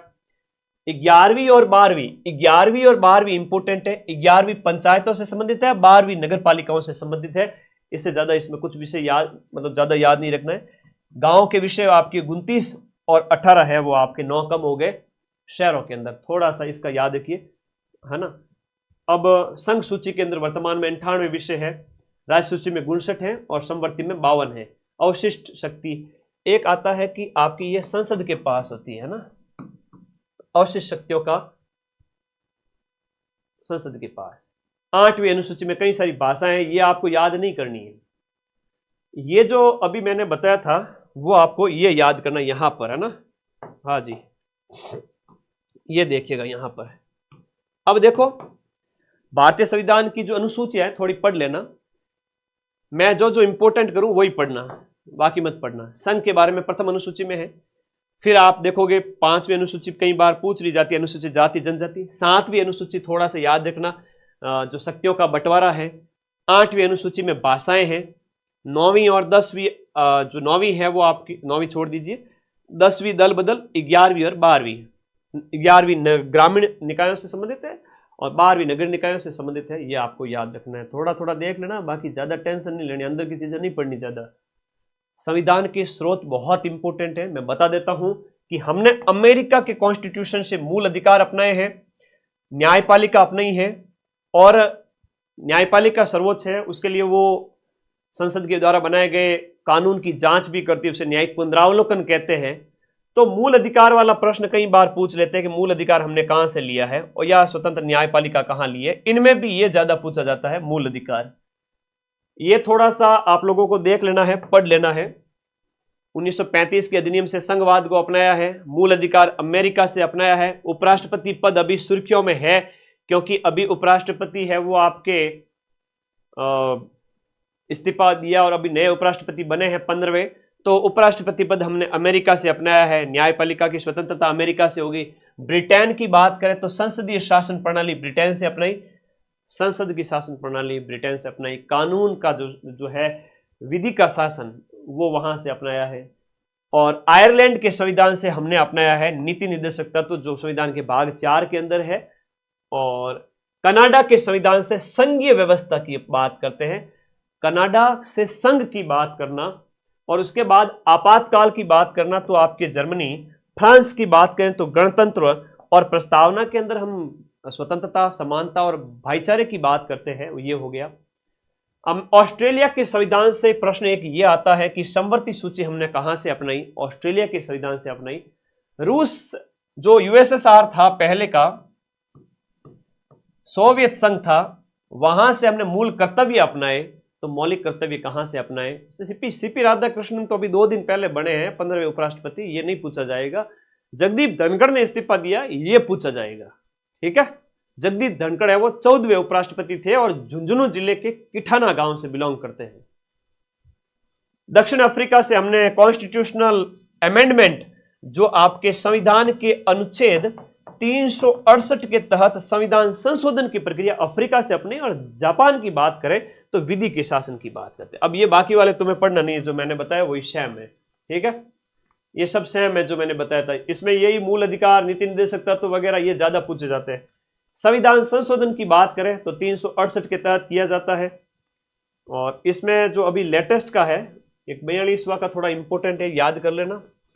11वीं और 12वीं इंपोर्टेंट है। 11वीं पंचायतों से संबंधित है, 12वीं नगर पालिकाओं से संबंधित है। इससे ज्यादा इसमें कुछ विषय याद, मतलब ज्यादा याद नहीं रखना है। गांव के विषय आपके 29 और 18 है, वो आपके 9 कम हो गए। शहरों के अंदर थोड़ा सा इसका याद रखिए, है ना। अब संघ सूची के अंदर वर्तमान में 98 विषय है, राज्य सूची में 59 है और समवर्ती में 52 है। अवशिष्ट शक्ति एक आता है कि आपकी ये संसद के पास होती है ना, अवशिष्ट शक्तियों का संसद के पास। 8वीं अनुसूची में कई सारी भाषाएं हैं, ये आपको याद नहीं करनी है। ये जो अभी मैंने बताया था वो आपको ये याद करना यहां पर, है ना। हाँ जी, ये देखिएगा यहां पर अब देखो, भारतीय संविधान की जो अनुसूची है थोड़ी पढ़ लेना, मैं जो जो इंपॉर्टेंट करूं वही पढ़ना, बाकी मत पढ़ना। संघ के बारे में प्रथम अनुसूची में है, फिर आप देखोगे 5वीं अनुसूची कई बार पूछ ली जाती है, अनुसूचित जाति जनजाति। 7वीं अनुसूची थोड़ा सा याद रखना, जो शक्तियों का बंटवारा है। 8वीं अनुसूची में भाषाएं हैं। 9वीं और 10वीं, जो 9वीं है वो आपकी, 9वीं छोड़ दीजिए, 10वीं दल बदल, 11वीं और 12वीं। 11वीं ग्रामीण निकायों से संबंधित है और 12वीं नगर निकायों से संबंधित है। ये आपको याद रखना है, थोड़ा थोड़ा देख लेना, बाकी ज्यादा टेंशन नहीं लेनी, अंदर की चीजें नहीं पढ़नी ज्यादा। संविधान के स्रोत बहुत इंपॉर्टेंट है, मैं बता देता हूं कि हमने अमेरिका के कॉन्स्टिट्यूशन से मूल अधिकार अपनाए हैं, न्यायपालिका अपनाई है, और न्यायपालिका सर्वोच्च है, उसके लिए वो संसद के द्वारा बनाए गए कानून की जांच भी करती है, उसे न्यायिक पुनरावलोकन कहते हैं। तो मूल अधिकार वाला प्रश्न कई बार पूछ लेते हैं कि मूल अधिकार हमने कहां से लिया है, और या स्वतंत्र न्यायपालिका कहां ली है। इनमें भी ये ज्यादा पूछा जाता है, मूल अधिकार। ये थोड़ा सा आप लोगों को देख लेना है, पढ़ लेना है। 1935 के अधिनियम से संघवाद को अपनाया है, मूल अधिकार अमेरिका से अपनाया है। उपराष्ट्रपति पद अभी सुर्खियों में है, क्योंकि अभी उपराष्ट्रपति है वो आपके इस्तीफा दिया और अभी नए उपराष्ट्रपति बने हैं 15वें। तो उपराष्ट्रपति पद हमने अमेरिका से अपनाया है। न्यायपालिका की स्वतंत्रता अमेरिका से होगी। ब्रिटेन की बात करें तो संसदीय शासन प्रणाली ब्रिटेन से अपनाई, संसद की शासन प्रणाली ब्रिटेन से अपनाई। कानून का जो है विधि का शासन वो वहां से अपनाया है। और आयरलैंड के संविधान से हमने अपनाया है नीति निर्देशक तत्व, जो संविधान के भाग 4 के अंदर है। और कनाडा के संविधान से संघीय व्यवस्था की बात करते हैं, कनाडा से संघ की बात करना। और उसके बाद आपातकाल की बात करना तो आपके जर्मनी। फ्रांस की बात करें तो गणतंत्र, और प्रस्तावना के अंदर हम स्वतंत्रता, समानता और भाईचारे की बात करते हैं, ये हो गया। ऑस्ट्रेलिया के संविधान से प्रश्न एक ये आता है कि समवर्ती सूची हमने कहां से अपनाई, ऑस्ट्रेलिया के संविधान से अपनाई। रूस जो यूएसएसआर था पहले का, सोवियत संघ था, वहां से हमने मूल कर्तव्य अपनाए। तो मौलिक कर्तव्य कहां से अपनाए? सीपी राधाकृष्णन तो अभी 2 दिन पहले बने हैं 15वें उपराष्ट्रपति, ये नहीं पूछा जाएगा। जगदीप धनखड़ ने इस्तीफा दिया, ये पूछा जाएगा, ठीक है। जगदीप धनखड़ है वो 14वें उपराष्ट्रपति थे और झुंझुनू जिले के किठाना गांव से बिलोंग करते हैं। दक्षिण अफ्रीका से हमने कॉन्स्टिट्यूशनल अमेंडमेंट, जो आपके संविधान के अनुच्छेद 368 के तहत संविधान संशोधन की प्रक्रिया अफ्रीका से अपनी। और जापान की बात करें तो विधि के शासन की बात करते हैं। अब ये बाकी वाले तुम्हें पढ़ना नहीं है, जो मैंने बताया वही सेम है, ठीक है। ये सब सेम है जो मैंने बताया था। इसमें यही मूल अधिकार, नीति निर्देशक तत्व वगैरह ये ज्यादा पूछे जाते हैं। संविधान संशोधन की बात करें तो 368 के तहत किया जाता है। और इसमें जो अभी लेटेस्ट का है, एक 42वां का थोड़ा इंपॉर्टेंट है, याद कर लेना।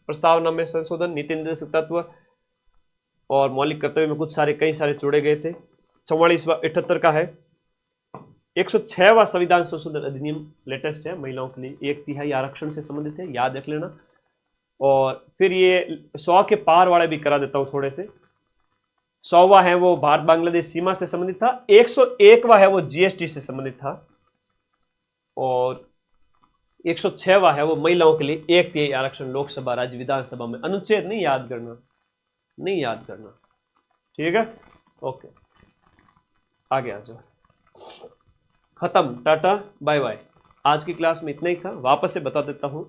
प्रस्तावना में संशोधन, नीति निर्देशक तत्व और मौलिक कर्तव्य में कुछ सारे कई सारे जोड़े गए थे। 44वां 78 का है। 106वां संविधान संशोधन अधिनियम लेटेस्ट है, महिलाओं के लिए 1/3 आरक्षण से संबंधित है, याद रख लेना। और फिर ये 100 के पार वाले भी करा देता हूं थोड़े से। 100वां है वो भारत बांग्लादेश सीमा से संबंधित था। 101वां है वो जीएसटी से संबंधित था। और 106वां है वो महिलाओं के लिए 1/3 आरक्षण लोकसभा, राज्य विधानसभा में। अनुच्छेद नहीं याद करना, नहीं याद करना, ठीक है। ओके, आगे आ जाओ। खत्म, टाटा बाय बाय। आज की क्लास में इतना ही था। वापस से बता देता हूं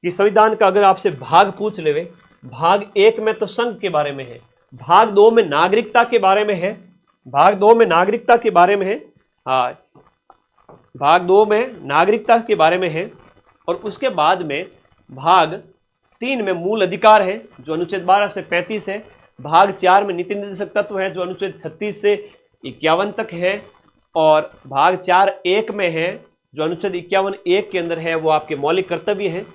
कि संविधान का अगर आपसे भाग पूछ लेवे, भाग 1 में तो संघ के बारे में है, भाग 2 में नागरिकता के बारे में है, भाग 2 में नागरिकता के बारे में है, हाँ, भाग 2 में नागरिकता के बारे में है। और उसके बाद में भाग 3 में मूल अधिकार है, जो अनुच्छेद 12 से 35 है। भाग 4 में नीति निर्देशक तत्व है, जो अनुच्छेद 36 से 51 तक है। और भाग 4(1) में है, जो अनुच्छेद 51(1) के अंदर है, वो आपके मौलिक कर्तव्य हैं।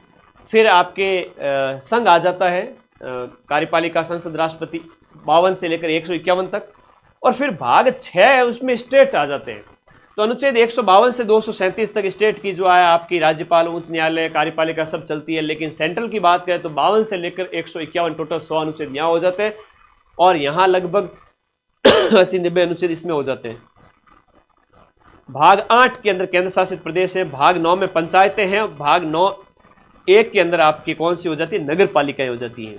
फिर आपके संघ आ जाता है, कार्यपालिका, संसद, राष्ट्रपति, 52 से लेकर 151 तक। और फिर भाग 6 है, उसमें स्टेट आ जाते हैं। तो अनुच्छेद 152 से 237 तक स्टेट की जो है आपकी राज्यपाल, उच्च न्यायालय, कार्यपालिका सब चलती है। लेकिन सेंट्रल की बात करें तो 52 से लेकर 151 टोटल 100 अनुच्छेद यहाँ हो जाते हैं। और यहाँ लगभग 80-90 अनुच्छेद इसमें हो जाते हैं। भाग 8 के अंदर केंद्र शासित प्रदेश है। भाग 9 में पंचायतें हैं। भाग 9(1) के अंदर आपकी कौन सी हो जाती है? नगर पालिकाएं हो जाती हैं,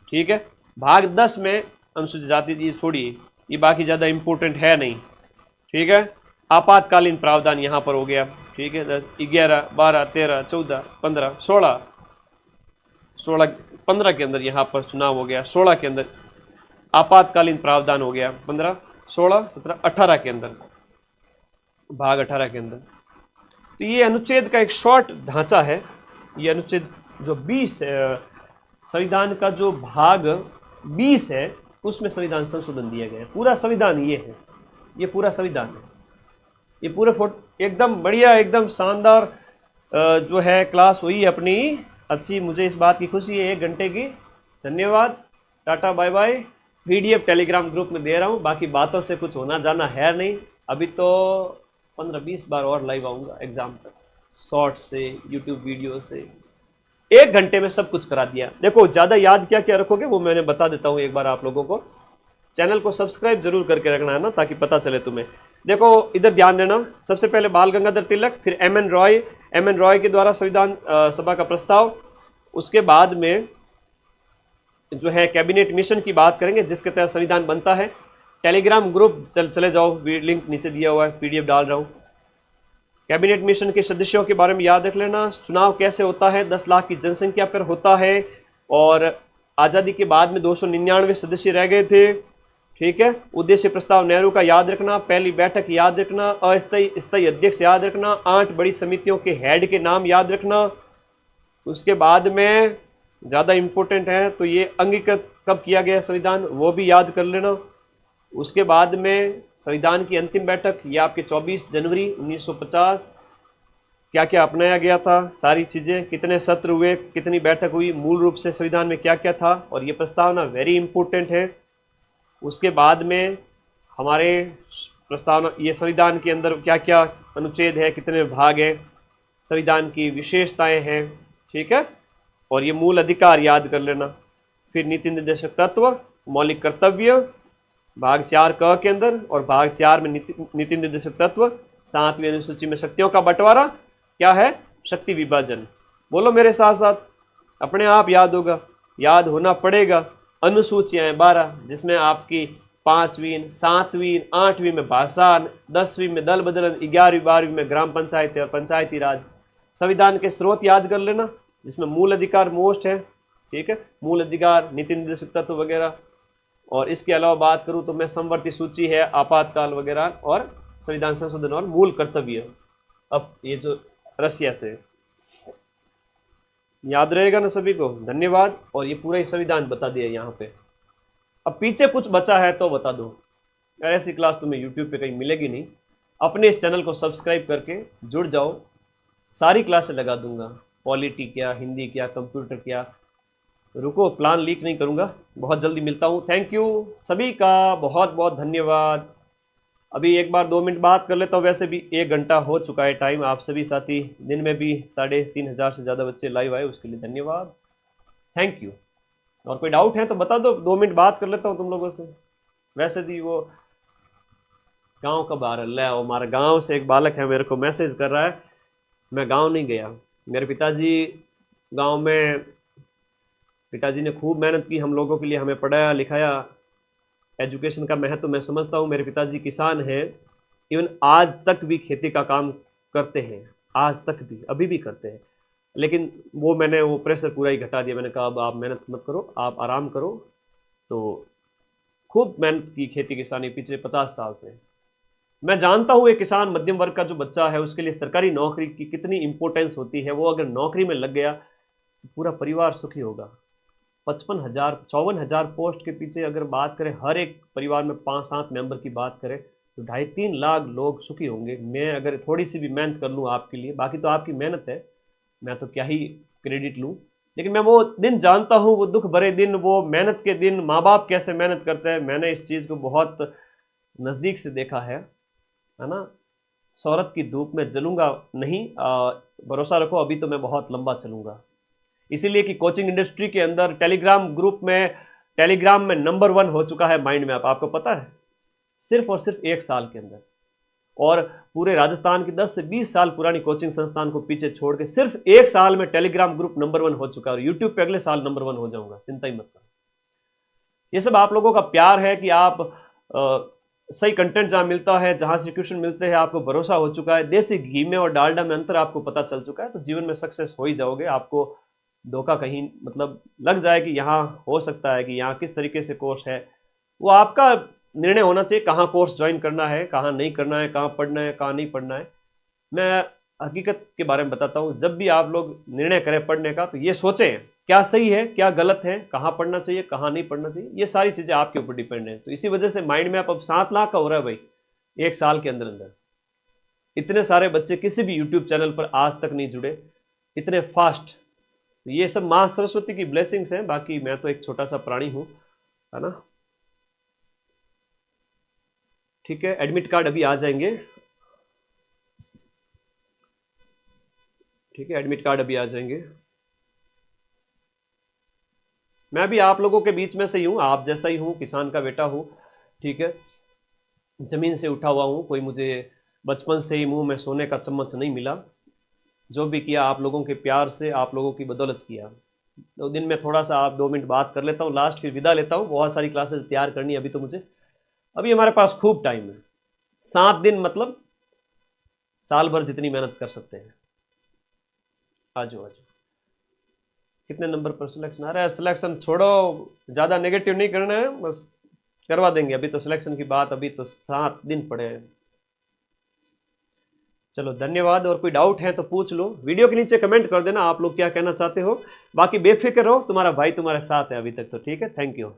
ठीक है। भाग 10 में अनुसूचित जाति, छोड़िए, ये बाकी ज़्यादा इम्पोर्टेंट है नहीं, ठीक है। आपातकालीन प्रावधान यहाँ पर हो गया, ठीक है। 10, 11, 12, 13, 14, 15, 16, 15 के अंदर यहाँ पर चुनाव हो गया, 16 के अंदर आपातकालीन प्रावधान हो गया, 15, 16, 17, 18 के अंदर, भाग 18 के अंदर। तो ये अनुच्छेद का एक शॉर्ट ढांचा है। ये अनुच्छेद जो 20 संविधान का जो भाग 20 है उसमें संविधान संशोधन दिया गया है। पूरा संविधान ये है, ये पूरा संविधान है। ये पूरे एकदम बढ़िया, एकदम शानदार जो है क्लास हुई अपनी अच्छी। मुझे इस बात की खुशी है, 1 घंटे की। धन्यवाद, tata bye bye. PDF Telegram group में दे रहा हूँ, बाकी बातों से कुछ होना जाना है नहीं। अभी तो 15-20 बार और लाइव आऊँगा एग्जाम तक, शॉर्ट से, यूट्यूब वीडियो से। 1 घंटे में सब कुछ करा दिया। देखो ज़्यादा याद क्या क्या रखोगे वो मैंने बता देता हूँ एक बार आप लोगों को। चैनल को सब्सक्राइब जरूर करके रखना है ना, ताकि पता चले तुम्हें। देखो इधर ध्यान देना, सबसे पहले बाल गंगाधर तिलक, फिर एम एन रॉय के द्वारा संविधान सभा का प्रस्ताव। उसके बाद में जो है कैबिनेट मिशन की बात करेंगे, जिसके तहत संविधान बनता है। टेलीग्राम ग्रुप चले जाओ, लिंक नीचे दिया हुआ है, पीडीएफ डाल रहा हूँ। कैबिनेट मिशन के सदस्यों के बारे में याद रख लेना। चुनाव कैसे होता है, 10 लाख की जनसंख्या पर होता है, और आज़ादी के बाद में 299 सदस्य रह गए थे, ठीक है। उद्देश्य प्रस्ताव नेहरू का याद रखना, पहली बैठक याद रखना, अस्थायी अध्यक्ष याद रखना, 8 बड़ी समितियों के हेड के नाम याद रखना। उसके बाद में ज़्यादा इम्पोर्टेंट है तो ये अंगीकृत कब किया गया संविधान, वो भी याद कर लेना। उसके बाद में संविधान की अंतिम बैठक, ये आपके 24 जनवरी 1950, क्या क्या अपनाया गया था, सारी चीज़ें, कितने सत्र हुए, कितनी बैठक हुई, मूल रूप से संविधान में क्या क्या था, और ये प्रस्तावना वेरी इंपॉर्टेंट है। उसके बाद में हमारे प्रस्तावना, ये संविधान के अंदर क्या क्या अनुच्छेद है, कितने भाग हैं, संविधान की विशेषताएं हैं, ठीक है। और ये मूल अधिकार याद कर लेना। फिर नीति निर्देशक तत्व, मौलिक कर्तव्य, भाग 4 क के अंदर, और भाग 4 में नीति निर्देशक तत्व। 7वीं अनुसूची में शक्तियों का बंटवारा क्या है, शक्ति विभाजन। बोलो मेरे साथ साथ, अपने आप याद होगा, याद होना पड़ेगा। अनुसूचियाँ 12, जिसमें आपकी 5वीं, 7वीं, 8वीं में भाषण, 10वीं में दल बदलन, 11वीं 12वीं में ग्राम पंचायत और पंचायती राज। संविधान के स्रोत याद कर लेना, जिसमें मूल अधिकार मोस्ट है, ठीक है, मूल अधिकार, नीति निर्देशक तत्व वगैरह। और इसके अलावा बात करूं तो मैं समवर्ती सूची है, आपातकाल वगैरह, और संविधान संशोधन और मूल कर्तव्य। अब ये जो रसिया से याद रहेगा ना सभी को, धन्यवाद। और ये पूरा ही संविधान बता दिया यहाँ पे। अब पीछे कुछ बचा है तो बता दो, ऐसी क्लास तुम्हें यूट्यूब पे कहीं मिलेगी नहीं। अपने इस चैनल को सब्सक्राइब करके जुड़ जाओ, सारी क्लासें लगा दूंगा, पॉलिटी क्या, हिंदी क्या, कंप्यूटर क्या। रुको, प्लान लीक नहीं करूंगा, बहुत जल्दी मिलता हूँ। थैंक यू सभी का, बहुत बहुत धन्यवाद। अभी एक बार 2 मिनट बात कर लेता हूँ, वैसे भी 1 घंटा हो चुका है टाइम। आप सभी साथी, दिन में भी 3500 से ज़्यादा बच्चे लाइव आए, उसके लिए धन्यवाद, थैंक यू। और कोई डाउट है तो बता दो, 2 मिनट बात कर लेता हूँ तुम लोगों से। वैसे भी वो गांव कब आ रहा है, हमारे गांव से एक बालक है, मेरे को मैसेज कर रहा है, मैं गांव नहीं गया। मेरे पिताजी गांव में, पिताजी ने खूब मेहनत की हम लोगों के लिए, हमें पढ़ाया लिखाया। एजुकेशन का महत्व मैं समझता हूँ। मेरे पिताजी किसान हैं, इवन आज तक भी खेती का काम करते हैं, आज तक भी, अभी भी करते हैं। लेकिन वो मैंने वो प्रेशर पूरा ही घटा दिया। मैंने कहा अब आप मेहनत मत करो, आप आराम करो। तो खूब मेहनत की खेती किसानी पिछले 50 साल से। मैं जानता हूँ एक किसान मध्यम वर्ग का जो बच्चा है, उसके लिए सरकारी नौकरी की कितनी इंपॉर्टेंस होती है। वो अगर नौकरी में लग गया तो पूरा परिवार सुखी होगा। 55,000-54,000 पोस्ट के पीछे अगर बात करें, हर एक परिवार में 5-7 मेंबर की बात करें तो 2.5-3 लाख लोग सुखी होंगे। मैं अगर थोड़ी सी भी मेहनत कर लूँ आपके लिए, बाकी तो आपकी मेहनत है, मैं तो क्या ही क्रेडिट लूँ। लेकिन मैं वो दिन जानता हूँ, वो दुख भरे दिन, वो मेहनत के दिन, माँ बाप कैसे मेहनत करते हैं। मैंने इस चीज़ को बहुत नज़दीक से देखा है ना। शौहरत की धूप में जलूँगा नहीं, भरोसा रखो, अभी तो मैं बहुत लंबा चलूँगा। इसीलिए कि कोचिंग इंडस्ट्री के अंदर टेलीग्राम ग्रुप में, टेलीग्राम में नंबर 1 हो चुका है माइंड मैप, आपको पता है, सिर्फ और सिर्फ 1 साल के अंदर। और पूरे राजस्थान की 10 से 20 साल पुरानी कोचिंग संस्थान को पीछे छोड़ के सिर्फ 1 साल में टेलीग्राम ग्रुप नंबर 1 हो चुका है। और यूट्यूब पे अगले साल नंबर 1 हो जाऊंगा, चिंता ही मत करो। ये सब आप लोगों का प्यार है कि आप सही कंटेंट जहाँ मिलता है, जहाँ से क्वेश्चन मिलते हैं, आपको भरोसा हो चुका है, देसी घी में और डालडा में अंतर आपको पता चल चुका है, तो जीवन में सक्सेस हो ही जाओगे। आपको धोखा कहीं मतलब लग जाए कि यहाँ हो सकता है कि यहाँ किस तरीके से कोर्स है, वो आपका निर्णय होना चाहिए कहाँ कोर्स ज्वाइन करना है, कहाँ नहीं करना है, कहाँ पढ़ना है, कहाँ नहीं पढ़ना है। मैं हकीकत के बारे में बताता हूँ, जब भी आप लोग निर्णय करें पढ़ने का, तो ये सोचें क्या सही है क्या गलत है, कहाँ पढ़ना चाहिए कहाँ नहीं पढ़ना चाहिए, ये सारी चीज़ें आपके ऊपर डिपेंड है। तो इसी वजह से माइंड मैप अब 7 लाख का हो रहा है भाई, 1 साल के अंदर अंदर। इतने सारे बच्चे किसी भी यूट्यूब चैनल पर आज तक नहीं जुड़े इतने फास्ट। तो ये सब माँ सरस्वती की ब्लेसिंग्स हैं, बाकी मैं तो एक छोटा सा प्राणी हूँ, है ना। ठीक है, एडमिट कार्ड अभी आ जाएंगे। ठीक है, एडमिट कार्ड अभी आ जाएंगे। मैं भी आप लोगों के बीच में से ही हूँ, आप जैसा ही हूँ, किसान का बेटा हूँ। ठीक है, ज़मीन से उठा हुआ हूँ, कोई मुझे बचपन से ही मुंह में सोने का चम्मच नहीं मिला। जो भी किया आप लोगों के प्यार से, आप लोगों की बदौलत किया। तो दिन में थोड़ा सा आप 2 मिनट बात कर लेता हूँ लास्ट, फिर विदा लेता हूँ। बहुत सारी क्लासेस तैयार करनी है अभी तो मुझे, अभी हमारे पास खूब टाइम है। 7 दिन मतलब साल भर जितनी मेहनत कर सकते हैं। आज कितने नंबर पर सिलेक्शन आ रहा है? सिलेक्शन छोड़ो, ज़्यादा नेगेटिव नहीं करना है, बस करवा देंगे। अभी तो सिलेक्शन की बात, अभी तो 7 दिन पड़े हैं। चलो धन्यवाद, और कोई डाउट है तो पूछ लो, वीडियो के नीचे कमेंट कर देना आप लोग क्या कहना चाहते हो। बाकी बेफिक्र रहो, तुम्हारा भाई तुम्हारे साथ है अभी तक तो। ठीक है, थैंक यू।